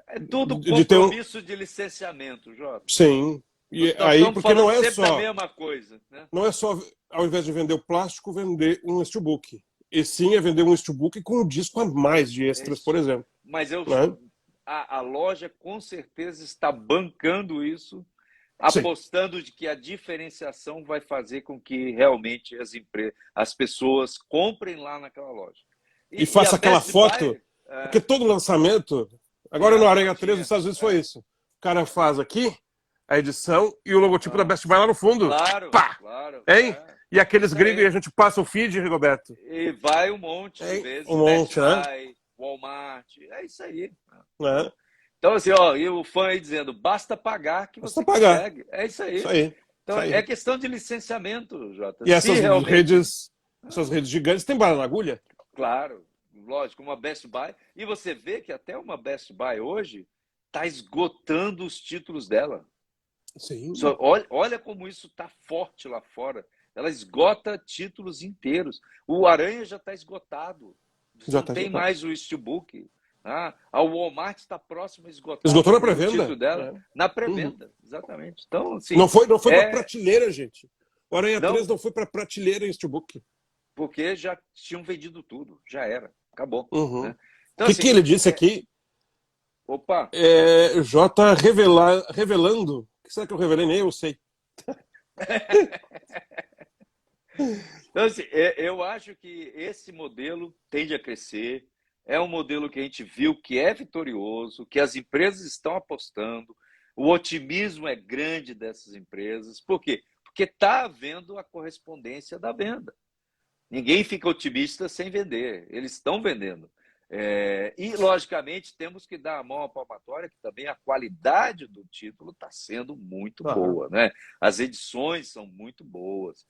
é tudo compromisso de licenciamento, Jota. Sim. E aí, porque não é só a mesma coisa, né? Não é só, ao invés de vender o plástico, vender um steelbook. E sim é vender um steelbook com um disco a mais de extras, por exemplo. Mas a loja com certeza está bancando isso, apostando de que a diferenciação vai fazer com que realmente as pessoas comprem lá naquela loja. E faça aquela foto, porque todo lançamento, agora no Aranha 3 dos Estados Unidos foi isso. O cara faz aqui a edição e o logotipo da Best Buy lá no fundo. Claro, pá! Claro. Hein? E aqueles gringos, e a gente passa o feed, Rigoberto. E vai um monte de vezes. Um monte, Best Buy, Walmart, é isso aí. Então, assim, e o fã aí dizendo, basta pagar que você consegue. É isso aí. Então, é questão de licenciamento, Jota. E essas redes gigantes têm bala na agulha? Claro, lógico, uma Best Buy. E você vê que até uma Best Buy hoje está esgotando os títulos dela. Sim. Olha como isso está forte lá fora. Ela esgota títulos inteiros. O Aranha já está esgotado. Não tem mais o steelbook. A Walmart está próxima a esgotar. Esgotou na pré-venda? Na pré-venda, exatamente. Então, assim, não foi para prateleira, gente. O Aranha 3 não foi para prateleira em steelbook. porque já tinham vendido tudo, já era, acabou. Uhum. Né? Então, O assim, que ele disse aqui? Opa! Jota revelando. O que será que eu revelei? Nem eu sei. Então, assim, eu acho que esse modelo tende a crescer. É um modelo que a gente viu que é vitorioso, que as empresas estão apostando. O otimismo é grande dessas empresas. Por quê? Porque está havendo a correspondência da venda. Ninguém fica otimista sem vender. Eles estão vendendo. E, logicamente, temos que dar a mão à palmatória, que também a qualidade do título está sendo muito boa. Né? As edições são muito boas.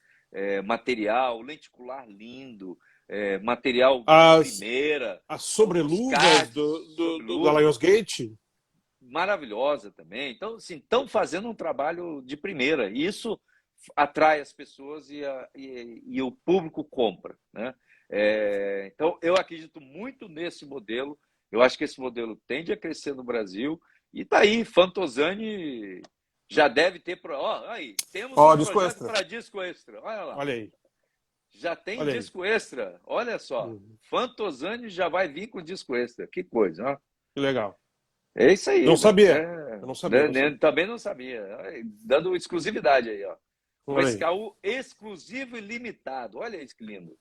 Material, lenticular lindo, material de primeira. As sobreluvas da Lionsgate? Maravilhosa também. Então, assim, estão fazendo um trabalho de primeira. E isso atrai as pessoas e o público compra. Né? Então, eu acredito muito nesse modelo. Eu acho que esse modelo tende a crescer no Brasil. E está aí, Fantozani já deve ter... aí, temos um projeto para disco extra. Olha lá. Olha aí. Já tem disco extra. Olha só. Fantozani já vai vir com disco extra. Que coisa, ó. Que legal. É isso aí. Não sabia. Eu não sabia. Também não sabia. Dando exclusividade aí, ó. O SKU exclusivo e limitado. Olha isso que lindo.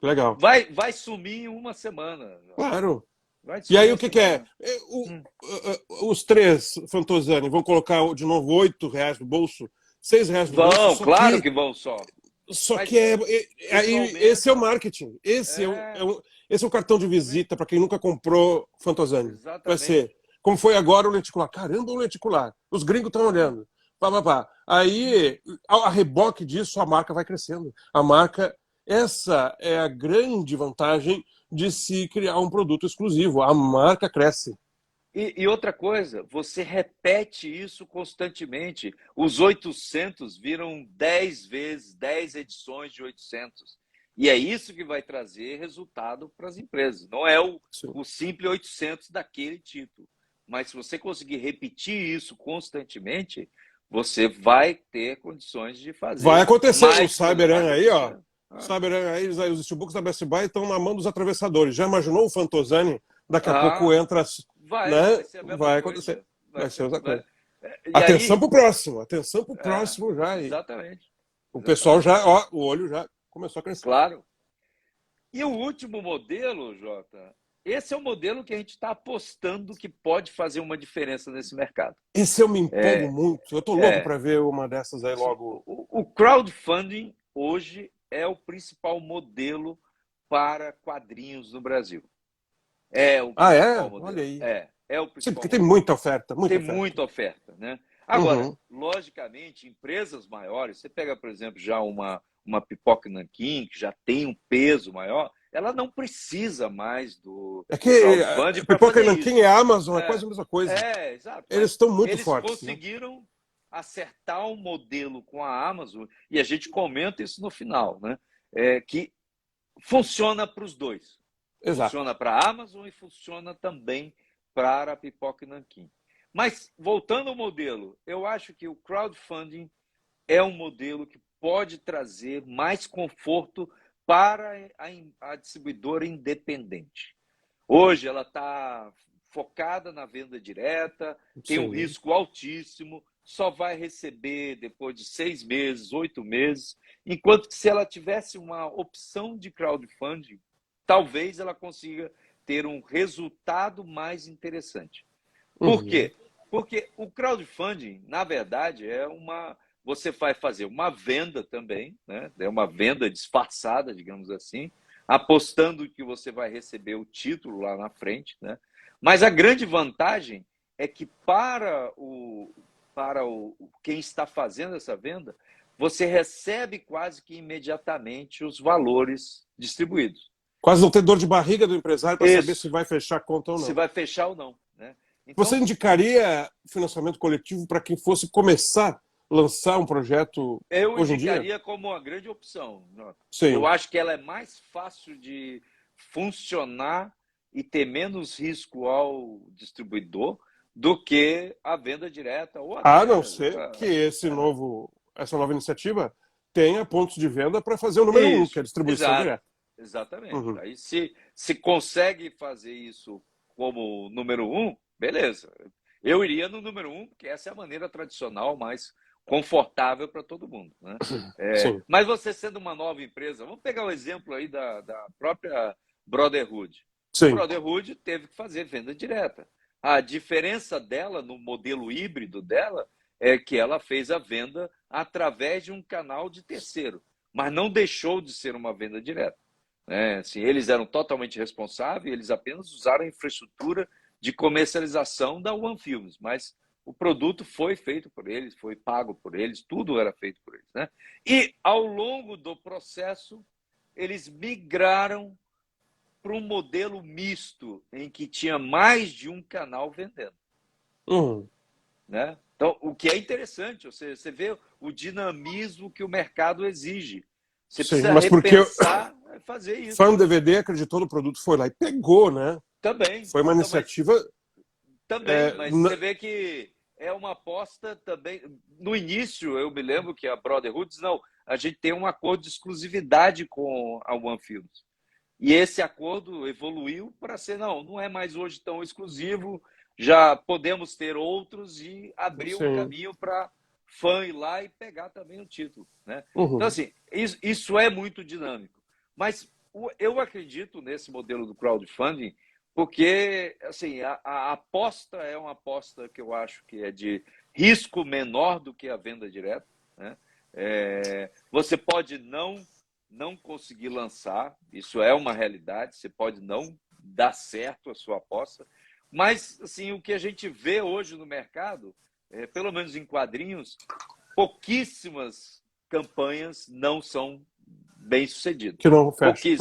Legal. Vai sumir em uma semana. Claro. E aí o que é? Os três Fantozani vão colocar de novo R$8 no bolso? R$6 no bolso? Vão, claro que vão só. Só que esse é o marketing. Esse é o cartão de visita para quem nunca comprou Fantozani. Exatamente. Vai ser. Como foi agora o lenticular. Caramba, o lenticular. Os gringos estão olhando. Aí, a reboque disso, a marca vai crescendo. A marca, essa é a grande vantagem de se criar um produto exclusivo. A marca cresce. E outra coisa, você repete isso constantemente. Os 800 viram 10 vezes, 10 edições de 800. E é isso que vai trazer resultado para as empresas. Não é o simples 800 daquele título. Mas se você conseguir repetir isso constantemente, você vai ter condições de fazer. Vai acontecer. O Cyberrun aí, ó. Cyberrun aí, os steelbooks da Best Buy estão na mão dos atravessadores. Já imaginou o Fantozani? Daqui a pouco entra... Vai acontecer. Vai ser outra coisa. Atenção para o próximo. Atenção para o próximo já. Exatamente. O pessoal já... o olho já começou a crescer. Claro. E o último modelo, Jota... Esse é o modelo que a gente está apostando que pode fazer uma diferença nesse mercado. Esse eu me empolgo muito. Eu estou louco para ver uma dessas aí logo. O crowdfunding hoje é o principal modelo para quadrinhos no Brasil. Modelo. Olha aí. É o principal. Sim, porque tem muita oferta. Muita oferta. Né? Agora, logicamente, empresas maiores, você pega, por exemplo, já uma Pipoca Nanquim, que já tem um peso maior, ela não precisa mais do crowdfunding. Pipoca Nanquim é Amazon, é quase a mesma coisa. Exato. Eles estão muito fortes. Eles conseguiram acertar um modelo com a Amazon, e a gente comenta isso no final, né? Que funciona para os dois. Exato. Funciona para a Amazon e funciona também para a Pipoca Nanquim. Mas, voltando ao modelo, eu acho que o crowdfunding é um modelo que pode trazer mais conforto para a distribuidora independente. Hoje ela está focada na venda direta, tem um risco altíssimo, só vai receber depois de 6 meses, 8 meses, enquanto que se ela tivesse uma opção de crowdfunding, talvez ela consiga ter um resultado mais interessante. Por quê? Porque o crowdfunding, na verdade, você vai fazer uma venda também, né? É uma venda disfarçada, digamos assim, apostando que você vai receber o título lá na frente, né? Mas a grande vantagem é que para quem está fazendo essa venda, você recebe quase que imediatamente os valores distribuídos. Quase não ter dor de barriga do empresário para saber se vai fechar a conta ou não. Se vai fechar ou não. Né? Então, você indicaria financiamento coletivo para quem fosse começar lançar um projeto hoje em dia? Eu indicaria como uma grande opção. Sim. Eu acho que ela é mais fácil de funcionar e ter menos risco ao distribuidor do que a venda direta. Ou a não ser que essa nova iniciativa tenha pontos de venda para fazer o número um, que é a distribuição direta. Exatamente. Aí se consegue fazer isso como número um, beleza. Eu iria no número um, porque essa é a maneira tradicional, mais confortável para todo mundo, né? Mas você sendo uma nova empresa, vamos pegar o exemplo aí da própria Brotherhood. Sim. A Brotherhood teve que fazer venda direta. A diferença dela no modelo híbrido dela é que ela fez a venda através de um canal de terceiro, mas não deixou de ser uma venda direta. Assim, eles eram totalmente responsáveis, eles apenas usaram a infraestrutura de comercialização da One Films, mas o produto foi feito por eles, foi pago por eles, tudo era feito por eles, né? E ao longo do processo, eles migraram para um modelo misto, em que tinha mais de um canal vendendo. Né? Então, o que é interessante, você vê o dinamismo que o mercado exige. Você precisa repensar e fazer isso. Fan DVD acreditou no produto, foi lá e pegou, né? Também. Foi uma iniciativa... Também, mas você vê que é uma aposta também. No início, eu me lembro que a Brotherhood disse, não, a gente tem um acordo de exclusividade com a One Films. E esse acordo evoluiu para ser, não é mais hoje tão exclusivo, já podemos ter outros e abrir um caminho para fã ir lá e pegar também o título, né? Então, assim, isso é muito dinâmico. Mas eu acredito nesse modelo do crowdfunding, porque assim, a aposta é uma aposta que eu acho que é de risco menor do que a venda direta, né? Você pode não conseguir lançar, isso é uma realidade, você pode não dar certo a sua aposta, mas assim, o que a gente vê hoje no mercado, pelo menos em quadrinhos, pouquíssimas campanhas não são bem-sucedidas. Que não fecha.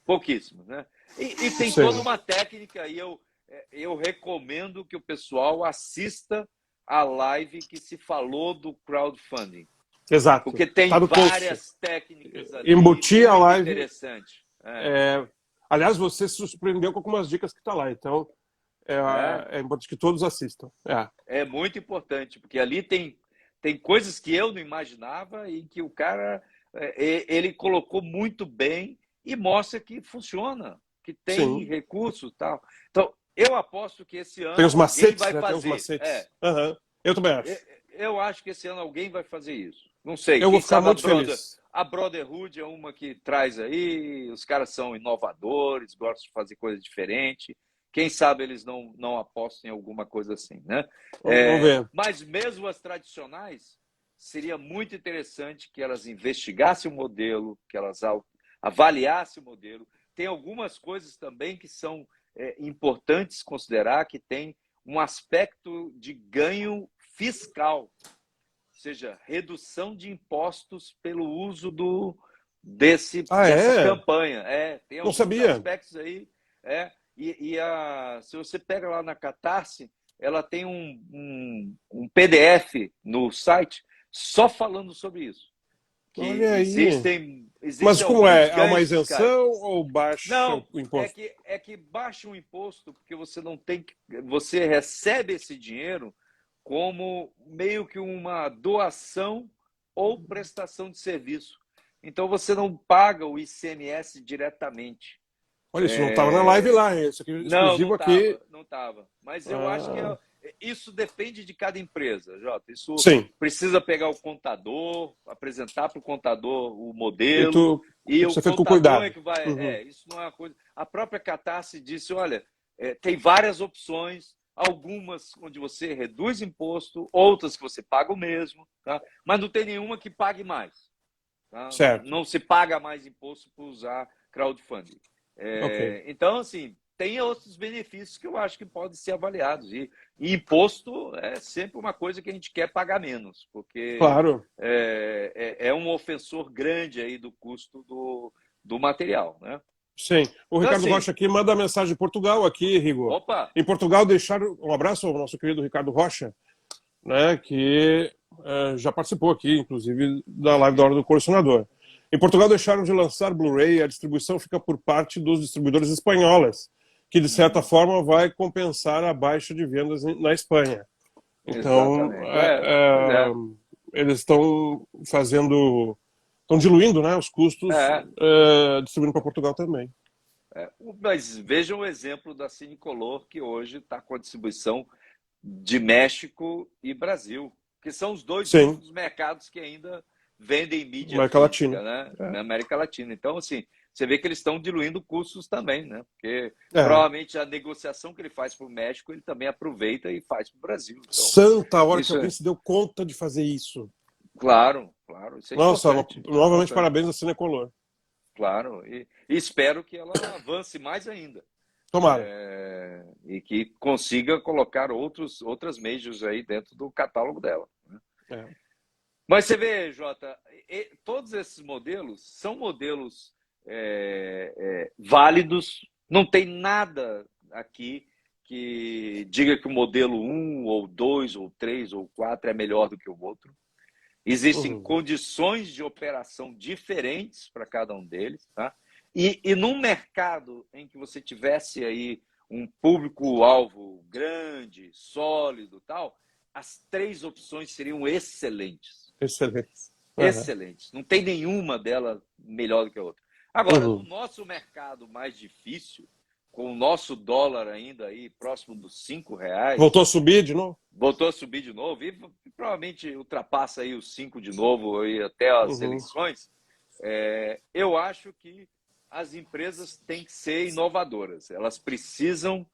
Pouquíssimas, né? E tem toda uma técnica, e eu recomendo que o pessoal assista a live que se falou do crowdfunding. Exato. Porque tem várias técnicas ali. Embutir a live. Interessante. Aliás, você se surpreendeu com algumas dicas que está lá, então é importante que todos assistam. É muito importante, porque ali tem coisas que eu não imaginava e que o cara ele colocou muito bem e mostra que funciona, que tem recursos e tal. Então, eu aposto que esse ano tem os macetes, vai né? fazer. Tem os macetes. Eu também acho. Eu acho que esse ano alguém vai fazer isso. Não sei. Eu vou ficar muito feliz. A Brotherhood é uma que traz aí, os caras são inovadores, gostam de fazer coisa diferente. Quem sabe eles não apostam em alguma coisa assim, né? Vamos ver. Mas mesmo as tradicionais, seria muito interessante que elas investigassem o modelo, que elas avaliassem o modelo. Tem algumas coisas também que são importantes considerar, que tem um aspecto de ganho fiscal, ou seja, redução de impostos pelo uso dessa campanha. Tem alguns aspectos aí. Se você pega lá na Catarse, ela tem um PDF no site só falando sobre isso. Que olha aí. existem Mas como é? Há uma isenção ou baixa o imposto? É que baixa o imposto porque você não tem você recebe esse dinheiro como meio que uma doação ou prestação de serviço. Então você não paga o ICMS diretamente. Olha, isso não estava na live lá, isso aqui exclusivo aqui. Não estava. Mas eu acho que isso depende de cada emprisa, Jota. Isso precisa pegar o contador, apresentar para o contador o modelo. E o contador é que vai. Isso não é uma coisa. A própria Catarse disse: olha, tem várias opções, algumas onde você reduz imposto, outras que você paga o mesmo, tá? Mas não tem nenhuma que pague mais. Tá? Certo. Não se paga mais imposto por usar crowdfunding. Então, assim, tem outros benefícios que eu acho que podem ser avaliados. E imposto é sempre uma coisa que a gente quer pagar menos, porque é um ofensor grande aí do custo do material, né? Sim. O Ricardo Rocha aqui manda mensagem de Portugal aqui, Rigo. Opa! Em Portugal deixaram um abraço ao nosso querido Ricardo Rocha, né, que já participou aqui, inclusive, da live da Hora do Colecionador. Em Portugal deixaram de lançar Blu-ray, a distribuição fica por parte dos distribuidores espanhóis, que de certa forma vai compensar a baixa de vendas na Espanha. Então, eles estão fazendo Estão diluindo, né, os custos, distribuindo para Portugal também. Mas vejam o exemplo da Cinecolor, que hoje está com a distribuição de México e Brasil, que são os dois únicos mercados que ainda vendem mídia América física, Latina. né? Na América Latina. Então, assim, você vê que eles estão diluindo custos também, né? Porque provavelmente a negociação que ele faz para o México, ele também aproveita e faz para o Brasil. Então, santa hora que alguém se deu conta de fazer isso. Claro. Isso é Nossa, importante. novamente parabéns à Cinecolor. Claro, e espero que ela avance mais ainda. Tomara. E que consiga colocar outras majors aí dentro do catálogo dela. Né? Mas você vê, Jota, todos esses modelos são modelos válidos, não tem nada aqui que diga que o modelo 1, ou 2, ou 3, ou 4 é melhor do que o outro. Existem condições de operação diferentes para cada um deles, tá? E num mercado em que você tivesse aí um público-alvo grande, sólido, tal, as 3 opções seriam excelentes. Excelentes. Não tem nenhuma delas melhor do que a outra. Agora, no nosso mercado mais difícil, com o nosso dólar ainda aí próximo dos R$5. Voltou a subir de novo? Voltou a subir de novo e provavelmente ultrapassa aí os 5 de novo aí até as eleições. Eu acho que as empresas têm que ser inovadoras. Elas precisam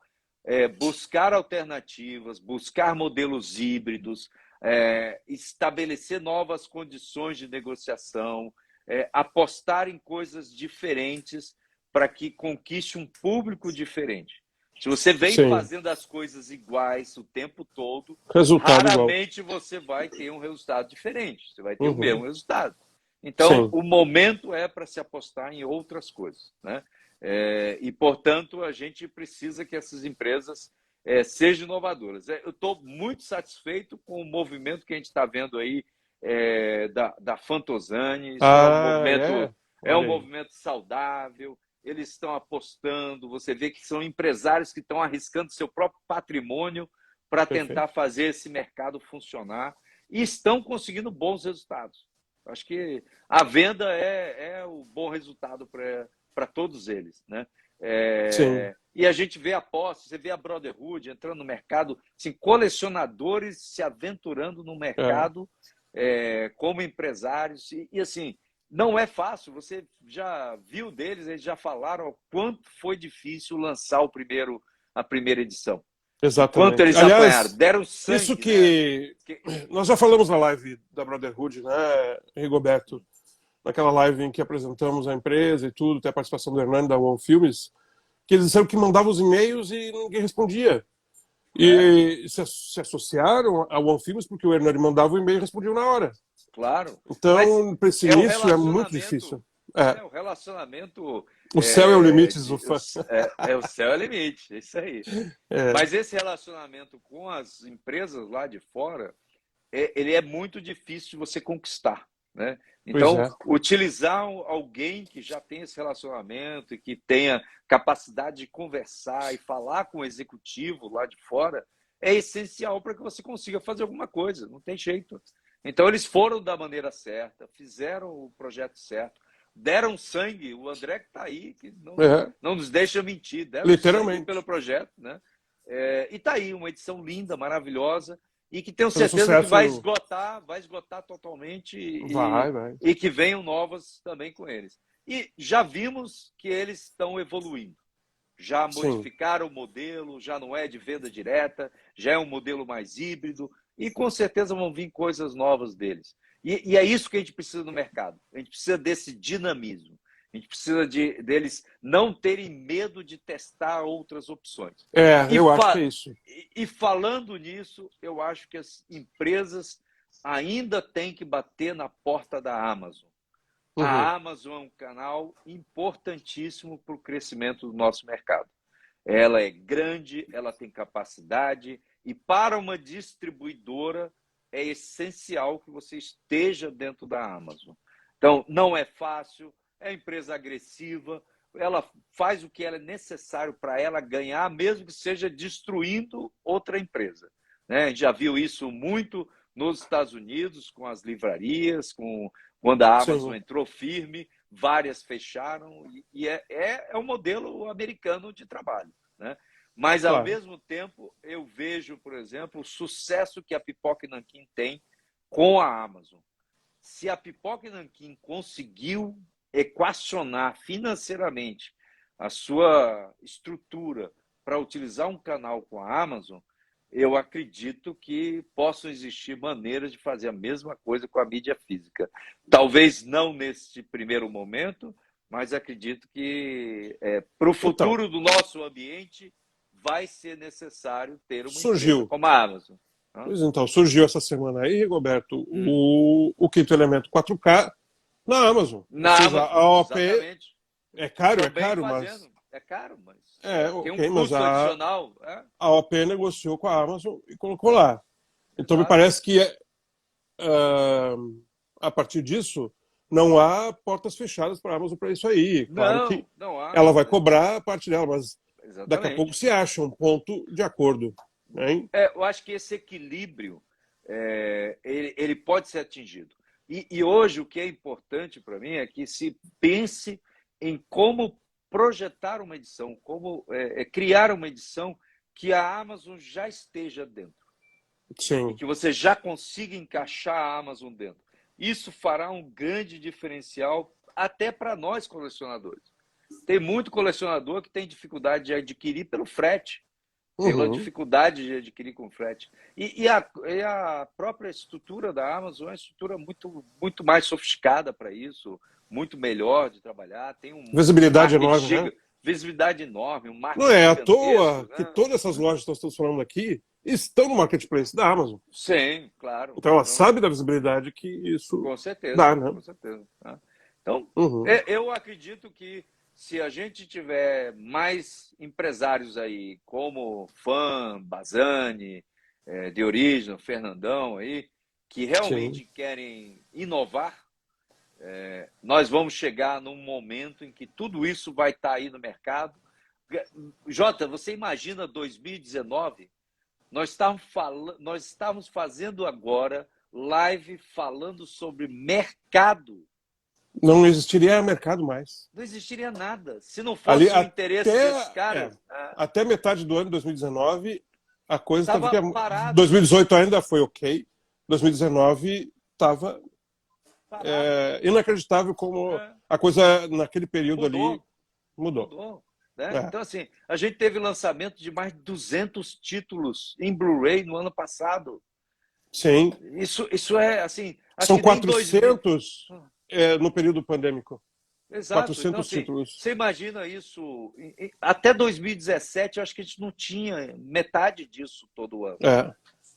buscar alternativas, buscar modelos híbridos, estabelecer novas condições de negociação, apostar em coisas diferentes para que conquiste um público diferente. Se você vem fazendo as coisas iguais o tempo todo, raramente você vai ter um resultado diferente. Você vai ter o mesmo resultado. Então, o momento é para se apostar em outras coisas, né? E, portanto, a gente precisa que essas empresas sejam inovadoras. Eu estou muito satisfeito com o movimento que a gente está vendo aí da Fantozani. É um movimento saudável. Eles estão apostando, você vê que são empresários que estão arriscando seu próprio patrimônio para tentar fazer esse mercado funcionar e estão conseguindo bons resultados. Acho que a venda é o bom resultado para todos eles, né? E a gente vê apostas, você vê a Brotherhood entrando no mercado, assim, colecionadores se aventurando no mercado como empresários e assim, não é fácil, você já viu deles, eles já falaram o quanto foi difícil lançar a primeira edição. Exatamente. Quanto eles apanharam, deram sangue. Isso que nós já falamos na live da Brotherhood, né, Rigoberto? Naquela live em que apresentamos a empresa e tudo, tem a participação do Hernani da One Filmes, que eles disseram que mandavam os e-mails e ninguém respondia. E se associaram a One Filmes porque o Hernani mandava o e-mail e respondiam na hora. Claro. Então, para esse início é muito difícil. O relacionamento... O céu é o limite, Zufan. O céu é o limite, é isso aí. Mas esse relacionamento com as empresas lá de fora, ele é muito difícil de você conquistar, né? Então, utilizar alguém que já tem esse relacionamento e que tenha capacidade de conversar e falar com o executivo lá de fora é essencial para que você consiga fazer alguma coisa, não tem jeito. Então, eles foram da maneira certa, fizeram o projeto certo, deram sangue. O André que está aí, que não nos deixa mentir, deram sangue pelo projeto, né? E está aí, uma edição linda, maravilhosa, e que tenho certeza que vai esgotar totalmente e que venham novas também com eles. E já vimos que eles estão evoluindo. Já modificaram o modelo, já não é de venda direta, já é um modelo mais híbrido, e com certeza vão vir coisas novas deles. E é isso que a gente precisa no mercado. A gente precisa desse dinamismo. A gente precisa deles não terem medo de testar outras opções. Eu acho que é isso. E falando nisso, eu acho que as empresas ainda têm que bater na porta da Amazon. A Amazon é um canal importantíssimo para o crescimento do nosso mercado. Ela é grande, ela tem capacidade, e para uma distribuidora é essencial que você esteja dentro da Amazon. Então, não é fácil, é empresa agressiva, ela faz o que é necessário para ela ganhar, mesmo que seja destruindo outra empresa, né? A gente já viu isso muito nos Estados Unidos, com as livrarias, quando a Amazon Sim. entrou firme, várias fecharam, e é um modelo americano de trabalho, né? Mas, ao Claro. mesmo tempo, eu vejo, por exemplo, o sucesso que a Pipoca Nanquim tem com a Amazon. Se a Pipoca Nanquim conseguiu equacionar financeiramente a sua estrutura para utilizar um canal com a Amazon, eu acredito que possam existir maneiras de fazer a mesma coisa com a mídia física. Talvez não nesse primeiro momento, mas acredito que para o futuro do nosso ambiente vai ser necessário ter uma empresa como a Amazon. Pois então, surgiu essa semana aí, Roberto, o quinto elemento 4K na Amazon. Na Amazon, a OP exatamente. é caro, mas... É caro, mas tem um okay, custo adicional. A OP negociou com a Amazon e colocou lá. Então, me parece que a partir disso, não há portas fechadas para a Amazon para isso aí. Claro que não há, ela vai cobrar a parte dela, mas exatamente. Daqui a pouco se acha um ponto de acordo. Né? Eu acho que esse equilíbrio ele pode ser atingido. E hoje o que é importante para mim é que se pense em como projetar uma edição, como criar uma edição que a Amazon já esteja dentro. Sim. E que você já consiga encaixar a Amazon dentro. Isso fará um grande diferencial até para nós colecionadores. Tem muito colecionador que tem dificuldade de adquirir pelo frete. Pela dificuldade de adquirir com frete. E a própria estrutura da Amazon é uma estrutura muito, muito mais sofisticada para isso, muito melhor de trabalhar. Tem visibilidade enorme, né? Visibilidade enorme, um marketing não é à toa né? que todas essas lojas que nós estamos falando aqui estão no marketplace da Amazon. Sim, claro. Então ela sabe da visibilidade que isso com certeza, dá, né? Com certeza. Então, eu acredito que se a gente tiver mais empresários aí, como Fan, Bazani, De Origem, Fernandão, aí, que realmente querem inovar, nós vamos chegar num momento em que tudo isso vai estar aí no mercado. Jota, você imagina 2019? Nós estávamos fazendo agora live falando sobre mercado. Não existiria mercado mais. Não existiria nada. Se não fosse o interesse desses caras. Até metade do ano de 2019, a coisa estava parada. 2018 ainda foi ok. 2019 estava inacreditável como a coisa naquele período mudou. Né? Então, assim, a gente teve lançamento de mais de 200 títulos em Blu-ray no ano passado. Sim. Isso é, assim... São 400... no período pandêmico. Exato. 400 então, assim, títulos. Você imagina isso? Até 2017, eu acho que a gente não tinha metade disso todo ano.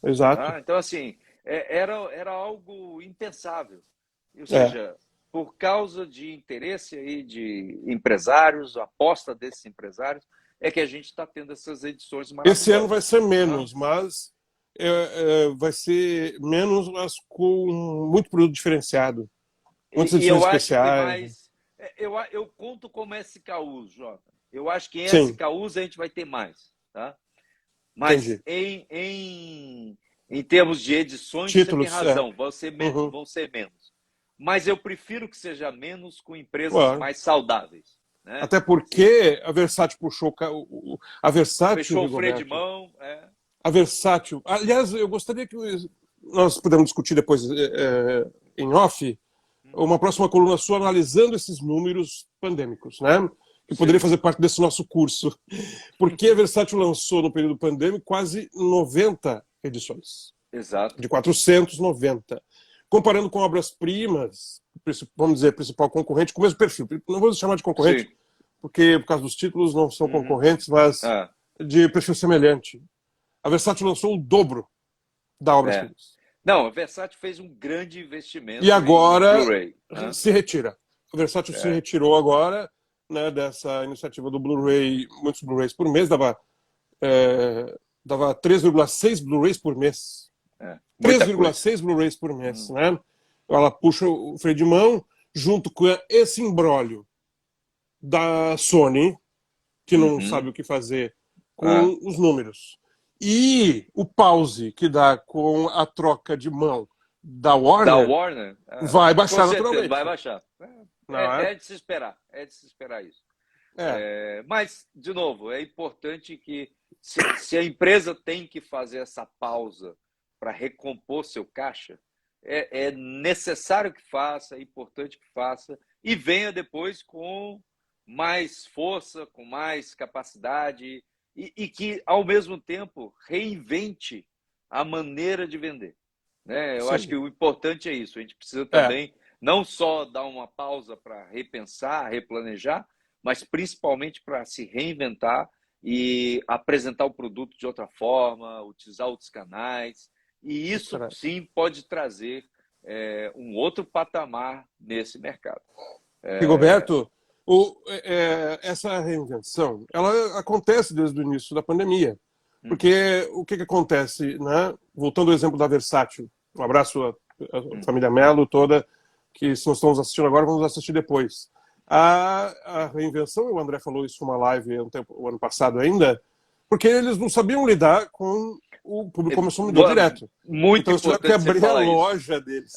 Exato. Então, assim, era algo impensável. Ou seja, por causa de interesse aí de empresários, aposta desses empresários, é que a gente está tendo essas edições maravilhosas. Esse ano vai ser menos, mas vai ser menos, mas com muito produto diferenciado. Muitas edições especiais. Eu conto como SKUs, Jota. Eu acho que em SKUs a gente vai ter mais. Tá? Mas em termos de edições, títulos, você tem razão, vão ser menos. Mas eu prefiro que seja menos com empresas mais saudáveis. Né? Até porque a Versátil puxou a Versátil. Fechou o freio de mão. A Versátil. Aliás, eu gostaria que nós pudermos discutir depois em off uma próxima coluna sua analisando esses números pandêmicos, né? Que poderia fazer parte desse nosso curso. Porque a Versátil lançou no período pandêmico quase 90 edições. Exato. De 490. Comparando com obras-primas, vamos dizer, principal concorrente, com o mesmo perfil. Não vou chamar de concorrente, porque por causa dos títulos não são concorrentes, mas de perfil semelhante. A Versátil lançou o dobro da obras-primas. Não, a Versátil fez um grande investimento e agora em Blu-ray. Se retira. A Versátil se retirou agora, né, dessa iniciativa do Blu-ray, muitos Blu-rays por mês, dava 3,6 Blu-rays por mês. 3,6 Blu-rays por mês, né? Ela puxa o freio de mão junto com esse imbróglio da Sony, que não sabe o que fazer com os números. E o pause que dá com a troca de mão da Warner, vai baixar naturalmente. Vai baixar. É de se esperar isso. Mas, de novo, é importante que, se a empresa tem que fazer essa pausa para recompor seu caixa, é necessário que faça, é importante que faça, e venha depois com mais força, com mais capacidade, e que, ao mesmo tempo, reinvente a maneira de vender. Né? Eu acho que o importante é isso. A gente precisa também não só dar uma pausa para repensar, replanejar, mas principalmente para se reinventar e apresentar o produto de outra forma, utilizar outros canais. E isso, sim, pode trazer um outro patamar nesse mercado. Rigoberto, essa reinvenção, ela acontece desde o início da pandemia. Porque o que acontece, né? Voltando ao exemplo da Versátil, um abraço à família Mello toda, que se nós estamos assistindo agora, vamos assistir depois. A reinvenção, o André falou isso numa live o ano passado ainda, porque eles não sabiam lidar com o público consumidor direto. Muito então eles tiveram que abrir a loja deles.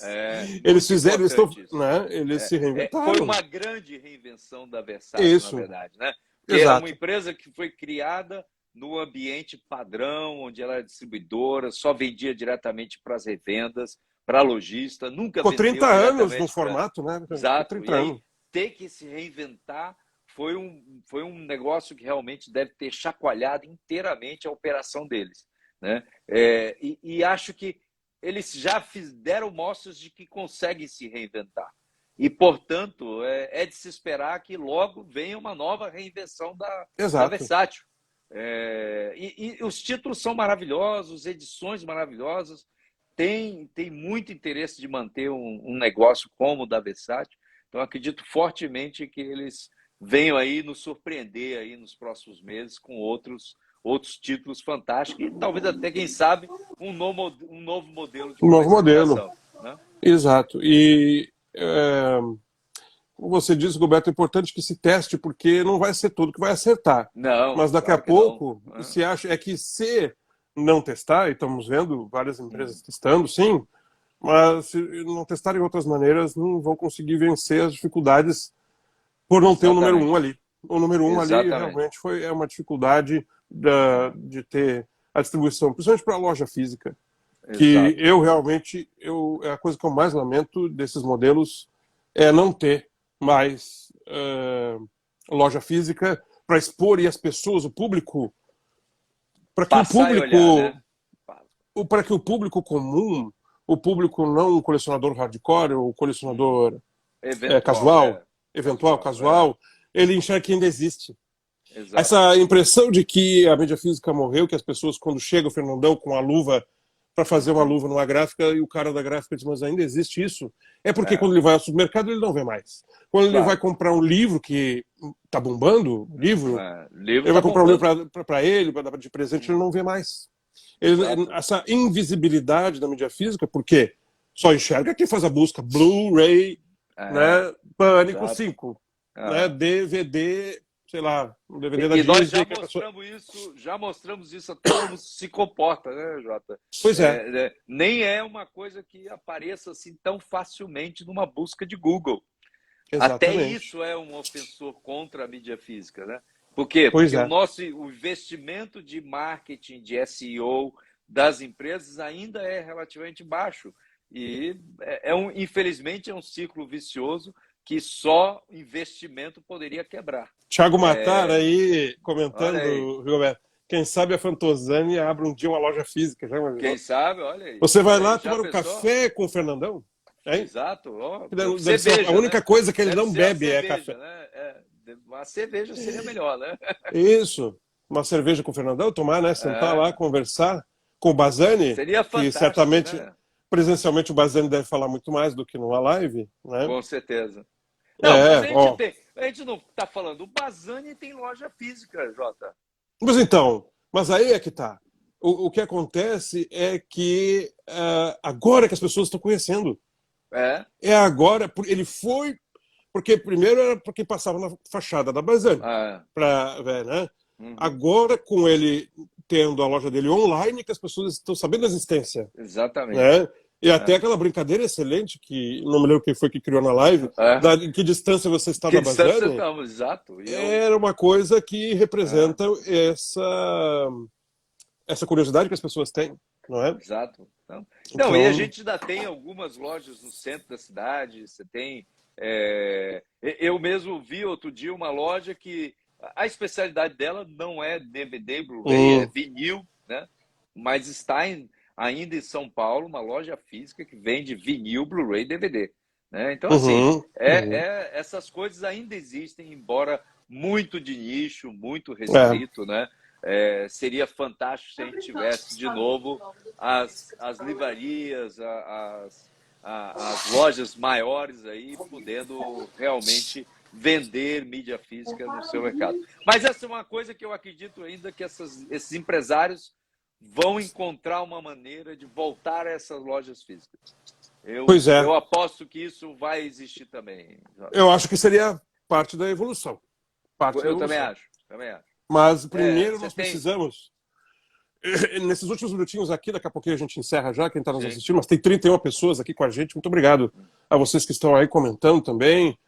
Eles fizeram isso, né? Eles se reinventaram. Foi uma grande reinvenção da Versátil, na verdade. Né? Era uma empresa que foi criada no ambiente padrão, onde ela era distribuidora, só vendia diretamente para as revendas, para lojista, nunca vendeu 30 anos no formato, né? Exato. 30 anos. Ter que se reinventar foi um negócio que realmente deve ter chacoalhado inteiramente a operação deles. Né? E acho que eles já deram mostras de que conseguem se reinventar. E, portanto, é de se esperar que logo venha uma nova reinvenção da Versátil. E os títulos são maravilhosos, edições maravilhosas, tem muito interesse de manter um negócio como o da Versátil. Então, acredito fortemente que eles venham aí nos surpreender aí nos próximos meses com outros títulos fantásticos e talvez até, quem sabe, um novo modelo de comercialização. Né? Exato. E, como você disse, Roberto, é importante que se teste, porque não vai ser tudo que vai acertar. Não, mas daqui a pouco, se acha que se não testar, e estamos vendo várias empresas testando, sim, mas se não testarem outras maneiras, não vão conseguir vencer as dificuldades por não ter o número 1 ali. O número 1 ali realmente é uma dificuldade de ter a distribuição, principalmente para a loja física. Que eu realmente, a coisa que eu mais lamento desses modelos é não ter mais loja física para expor e as pessoas, o público, para que o público comum, o público não um colecionador hardcore ou colecionador casual, ele enxerga que ainda existe. Exato. Essa impressão de que a mídia física morreu, que as pessoas, quando chega o Fernandão com a luva para fazer uma luva numa gráfica, e o cara da gráfica diz, mas ainda existe isso? É porque quando ele vai ao supermercado, ele não vê mais. Quando ele vai comprar um livro que está bombando, ele vai comprar um livro para ele, para dar de presente, ele não vê mais. Essa invisibilidade da mídia física, porque só enxerga quem faz a busca Blu-ray, né, Pânico 5, né, DVD, sei lá, um DVD da Disney. Nós já mostramos isso até como se comporta, né, Jota? Pois é. Nem é uma coisa que apareça assim tão facilmente numa busca de Google. Exatamente. Até isso é um ofensor contra a mídia física, né? Por quê? Porque o investimento de marketing, de SEO das empresas ainda é relativamente baixo. E infelizmente é um ciclo vicioso que só investimento poderia quebrar. Thiago Matar aí comentando, Roberto, quem sabe a Fantozani abre um dia uma loja física. Quem sabe, olha aí. Você vai lá tomar um café com o Fernandão? Hein? Exato. A única coisa que ele não bebe é café. Né? Uma cerveja seria melhor, né? Isso. Uma cerveja com o Fernandão, tomar, né? Sentar lá, conversar com o Bazani. Seria fantástico, que certamente, né? Presencialmente, o Bazani deve falar muito mais do que numa live, né? Com certeza. Não, a gente não está falando. O Bazani tem loja física, Jota. Mas aí é que tá. O que acontece é que agora que as pessoas estão conhecendo. É agora. Ele foi. Porque primeiro era porque passava na fachada da Bazani. Né? Agora, com ele tendo a loja dele online, que as pessoas estão sabendo da existência. Exatamente. Né? E até aquela brincadeira excelente, que não me lembro quem foi que criou na live, em que distância você está da Bazzani. Que distância estamos, exato. Era uma coisa que representa essa curiosidade que as pessoas têm, não é? Exato. Então, e a gente ainda tem algumas lojas no centro da cidade, você tem... eu mesmo vi outro dia uma loja que a especialidade dela não é DVD, Blu-ray, é vinil, né? Mas está ainda em São Paulo uma loja física que vende vinil, Blu-ray, DVD. Né? Então, assim, essas coisas ainda existem, embora muito de nicho, muito restrito, né? Seria fantástico se a gente tivesse de novo as livrarias, as lojas maiores aí, podendo realmente vender mídia física no seu mercado. Mas essa é uma coisa que eu acredito ainda que esses empresários vão encontrar uma maneira de voltar a essas lojas físicas. Eu aposto que isso vai existir também. Eu acho que seria parte da evolução. Também acho. Mas primeiro nós precisamos... Nesses últimos minutinhos aqui, daqui a pouquinho a gente encerra já, quem está nos assistindo, mas tem 31 pessoas aqui com a gente. Muito obrigado a vocês que estão aí comentando também.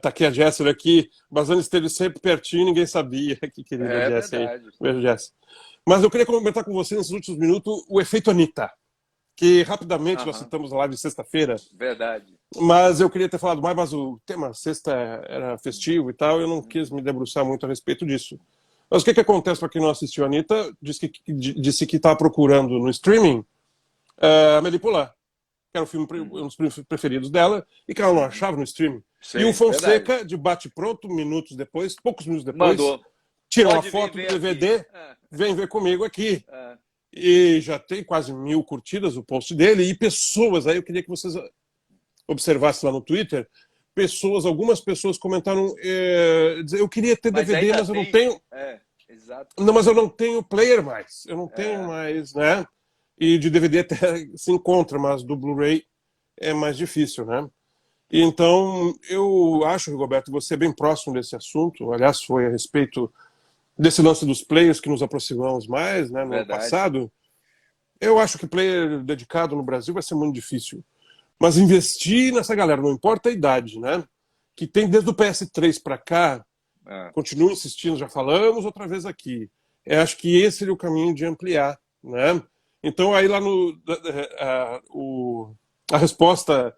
Tá aqui a Jéssica aqui. Bazzani esteve sempre pertinho, ninguém sabia. Que querida Jéssica. Beijo, Jéssica. Mas eu queria comentar com você nesses últimos minutos o efeito Anitta, que rapidamente nós citamos na live de sexta-feira. Verdade. Mas eu queria ter falado mais, mas o tema sexta era festivo e tal, eu não quis me debruçar muito a respeito disso. Mas o que acontece para quem não assistiu a Anitta? Disse que está procurando no streaming Amélie Poulain, que era um dos filmes preferidos dela, e que ela não achava no streaming. Sim, e o Fonseca, verdade, de bate-pronto, poucos minutos depois, tira uma foto do DVD, vem ver comigo aqui. E já tem quase 1000 curtidas o post dele, e pessoas, aí eu queria que vocês observassem lá no Twitter, algumas pessoas comentaram, eu queria ter DVD, mas eu não tenho... exato. Não, mas eu não tenho player mais, eu não tenho mais, né? E de DVD até se encontra, mas do Blu-ray é mais difícil, né? E então, eu acho, Rigoberto, você é bem próximo desse assunto, aliás, foi a respeito desse lance dos players que nos aproximamos mais, né, no ano passado. Eu acho que player dedicado no Brasil vai ser muito difícil. Mas investir nessa galera, não importa a idade, né? Que tem desde o PS3 para cá, continuo insistindo, já falamos outra vez aqui. Eu acho que esse seria o caminho de ampliar, né? Então, aí lá a resposta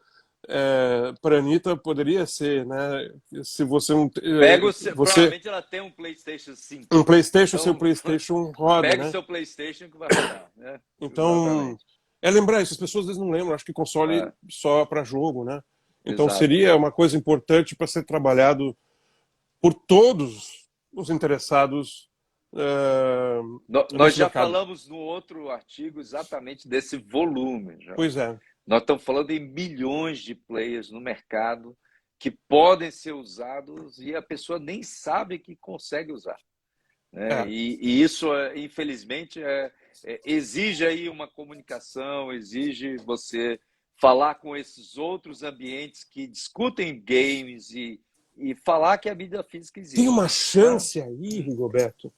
para a Anitta poderia ser, né? Se você não... provavelmente ela tem um PlayStation 5. Um PlayStation, então, seu PlayStation roda, pega né? o seu PlayStation que vai rodar, né? Então, exatamente. Lembrar isso, as pessoas às vezes não lembram, acho que console só para jogo, né? Então seria uma coisa importante para ser trabalhado por todos os interessados. Nós já falamos no outro artigo exatamente desse volume. Já. Pois é. Nós estamos falando em milhões de players no mercado que podem ser usados e a pessoa nem sabe que consegue usar. Né? E isso, infelizmente, exige aí uma comunicação, exige você falar com esses outros ambientes que discutem games e falar que a mídia física existe. Tem uma chance aí, Rigoberto,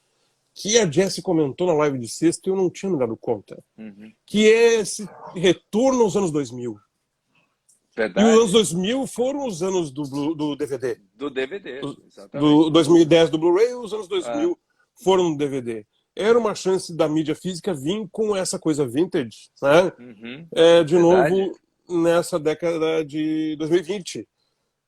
que a Jessie comentou na live de sexta e eu não tinha me dado conta, que é esse retorno aos anos 2000. Verdade. E os anos 2000 foram os anos do DVD. Do DVD, exatamente. Do 2010 do Blu-ray e os anos 2000 foram do DVD. Era uma chance da mídia física vir com essa coisa vintage, né? De novo, nessa década de 2020.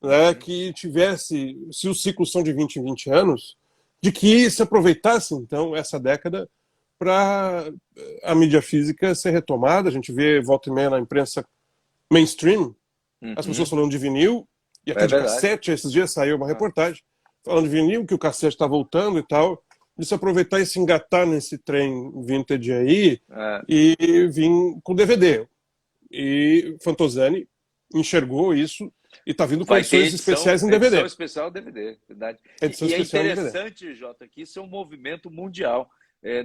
Né? Que tivesse, se os ciclos são de 20 em 20 anos, de que se aproveitasse, então, essa década para a mídia física ser retomada. A gente vê, volta e meia, na imprensa mainstream, as pessoas falando de vinil, e até de cassete. Esses dias saiu uma reportagem falando de vinil, que o cassete está voltando e tal, de se aproveitar e se engatar nesse trem vintage aí e vir com DVD. E Fantozani enxergou isso e está vindo com edições especiais em DVD. Edição especial DVD, verdade. E é interessante, Jota, que isso é um movimento mundial.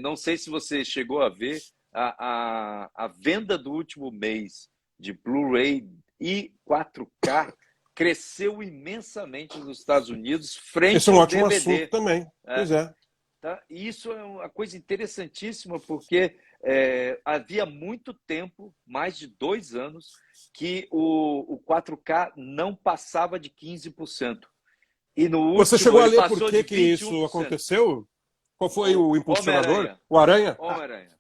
Não sei se você chegou a ver a venda do último mês de Blu-ray e 4K cresceu imensamente nos Estados Unidos frente ao DVD. Esse é um ótimo assunto também. Pois é. Tá? E isso é uma coisa interessantíssima, porque havia muito tempo, mais de 2 anos, que o 4K não passava de 15%. E no Você último chegou a ele ler por passou que de que isso 21%. aconteceu? Qual foi o impulsionador? Homem-Aranha. O Aranha? Homem-Aranha.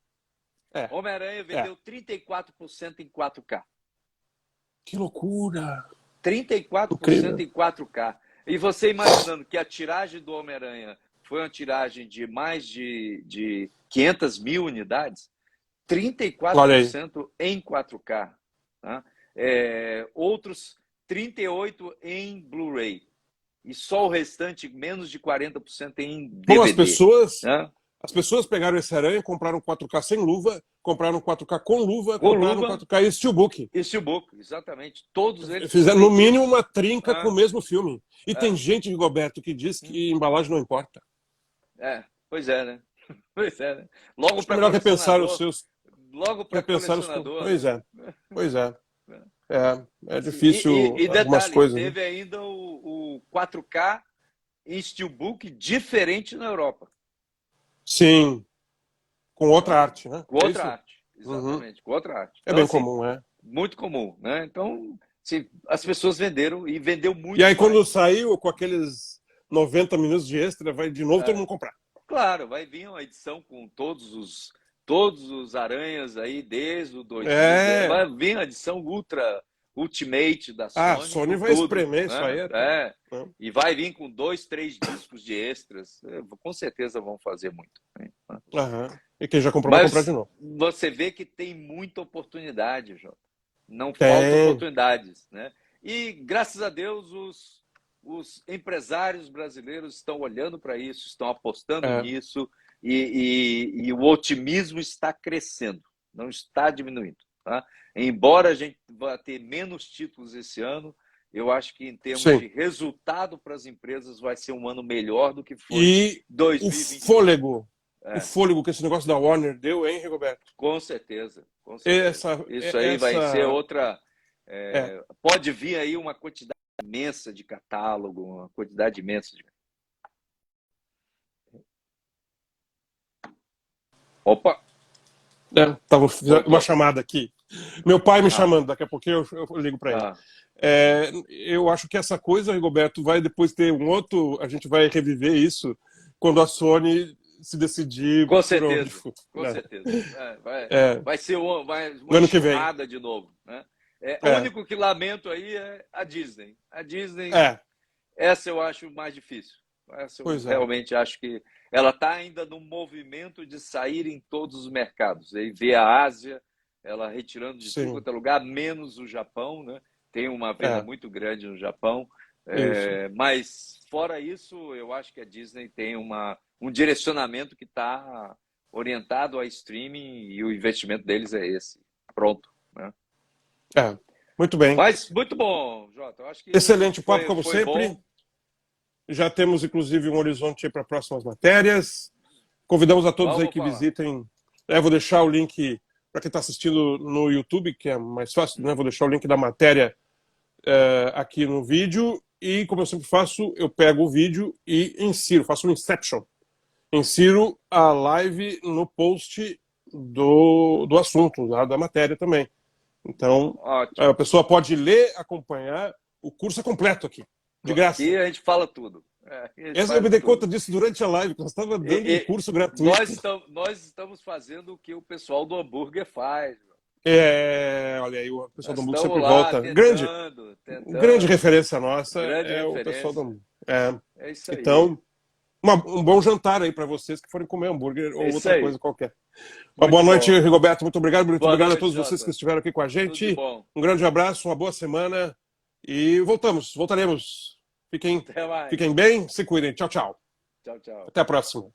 É, Homem-Aranha vendeu 34% em 4K. Que loucura! 34% Incrível. em 4K. E você imaginando que a tiragem do Homem-Aranha foi uma tiragem de mais de 500 mil unidades, Olha aí. 34% em 4K. Tá? Outros 38% em Blu-ray. E só o restante, menos de 40% em DVD. Bom, Né? as pessoas pegaram esse Aranha, compraram 4K sem luva, compraram 4K com luva, Com compraram luva 4K e Steelbook. e Steelbook, exatamente. Todos eles Fizeram, no mínimo, vendidos. uma trinca com o mesmo filme. E tem gente, Rigoberto, que diz que embalagem não importa. Pois é, né? Pois é, né? Logo para melhor repensar os colecionador. seus. Logo para colecionador. Pois né? Pois é. É difícil E algumas detalhe, coisas. teve ainda o 4K em Steelbook diferente na Europa. Sim. Com outra arte, né? Com outra arte. Exatamente, com outra arte. É bem comum, Muito comum, né? Então, sim, as pessoas venderam e vendeu muito. E aí, quando mais. saiu com aqueles 90 minutos de extra, vai de novo todo mundo comprar. Claro, vai vir uma edição com todos os aranhas aí, desde o 2000. Vai vir a edição Ultimate da Sony. A Sony vai espremer isso aí. E vai vir com 2, 3 discos de extras. Com certeza vão fazer muito. Né? E quem já comprou vai comprar de novo. Você vê que tem muita oportunidade, Jota. Não faltam oportunidades. Né? E, graças a Deus, os empresários brasileiros estão olhando para isso, estão apostando nisso, e o otimismo está crescendo, não está diminuindo. Tá? Embora a gente vá ter menos títulos esse ano, eu acho que em termos de resultado para as empresas vai ser um ano melhor do que foi 2021. O fôlego que esse negócio da Warner deu, hein, Rigoberto? Com certeza. Isso aí vai ser outra... Pode vir aí uma quantidade imensa de catálogo, uma quantidade imensa de... Opa! Tava uma chamada aqui. Meu pai me chamando, daqui a pouquinho eu ligo para ele. Eu acho que essa coisa, Rigoberto, vai depois ter um outro... A gente vai reviver isso quando a Sony se decidir... Com certeza, com certeza. Vai ser uma enxurrada de novo. Né? O único que lamento aí é a Disney. A Disney, essa eu acho mais difícil. Essa eu realmente acho que ela está ainda no movimento de sair em todos os mercados. Aí vê a Ásia, ela retirando de tudo quanto é lugar, menos o Japão, né? Tem uma venda muito grande no Japão. Mas, fora isso, eu acho que a Disney tem um direcionamento que está orientado a streaming e o investimento deles é esse. Pronto. Né? Muito bem. Mas, muito bom, Jota. Eu acho que excelente papo, como sempre. Bom. Já temos, inclusive, um horizonte para próximas matérias. Convidamos a todos aí que visitem. Vou deixar o link para quem está assistindo no YouTube, que é mais fácil, né? Vou deixar o link da matéria aqui no vídeo. E, como eu sempre faço, eu pego o vídeo e insiro, faço um Inception. Insiro a live no post do assunto, da matéria também. Então, a pessoa pode ler, acompanhar. O curso é completo aqui, de graça. E a gente fala tudo. Eu me dei conta disso durante a live, que nós estávamos dando um curso gratuito. Nós estamos fazendo o que o pessoal do hambúrguer faz. Olha aí, o pessoal do hambúrguer sempre volta. Grande referência nossa o pessoal do hambúrguer. É isso aí. Então, um bom jantar aí para vocês que forem comer hambúrguer ou outra coisa qualquer. Uma boa noite, Rigoberto. Muito obrigado. Muito obrigado a todos vocês que estiveram aqui com a gente. Um grande abraço, uma boa semana. E voltaremos. Fiquem bem, se cuidem. Tchau, tchau. Tchau, tchau. Até a próxima.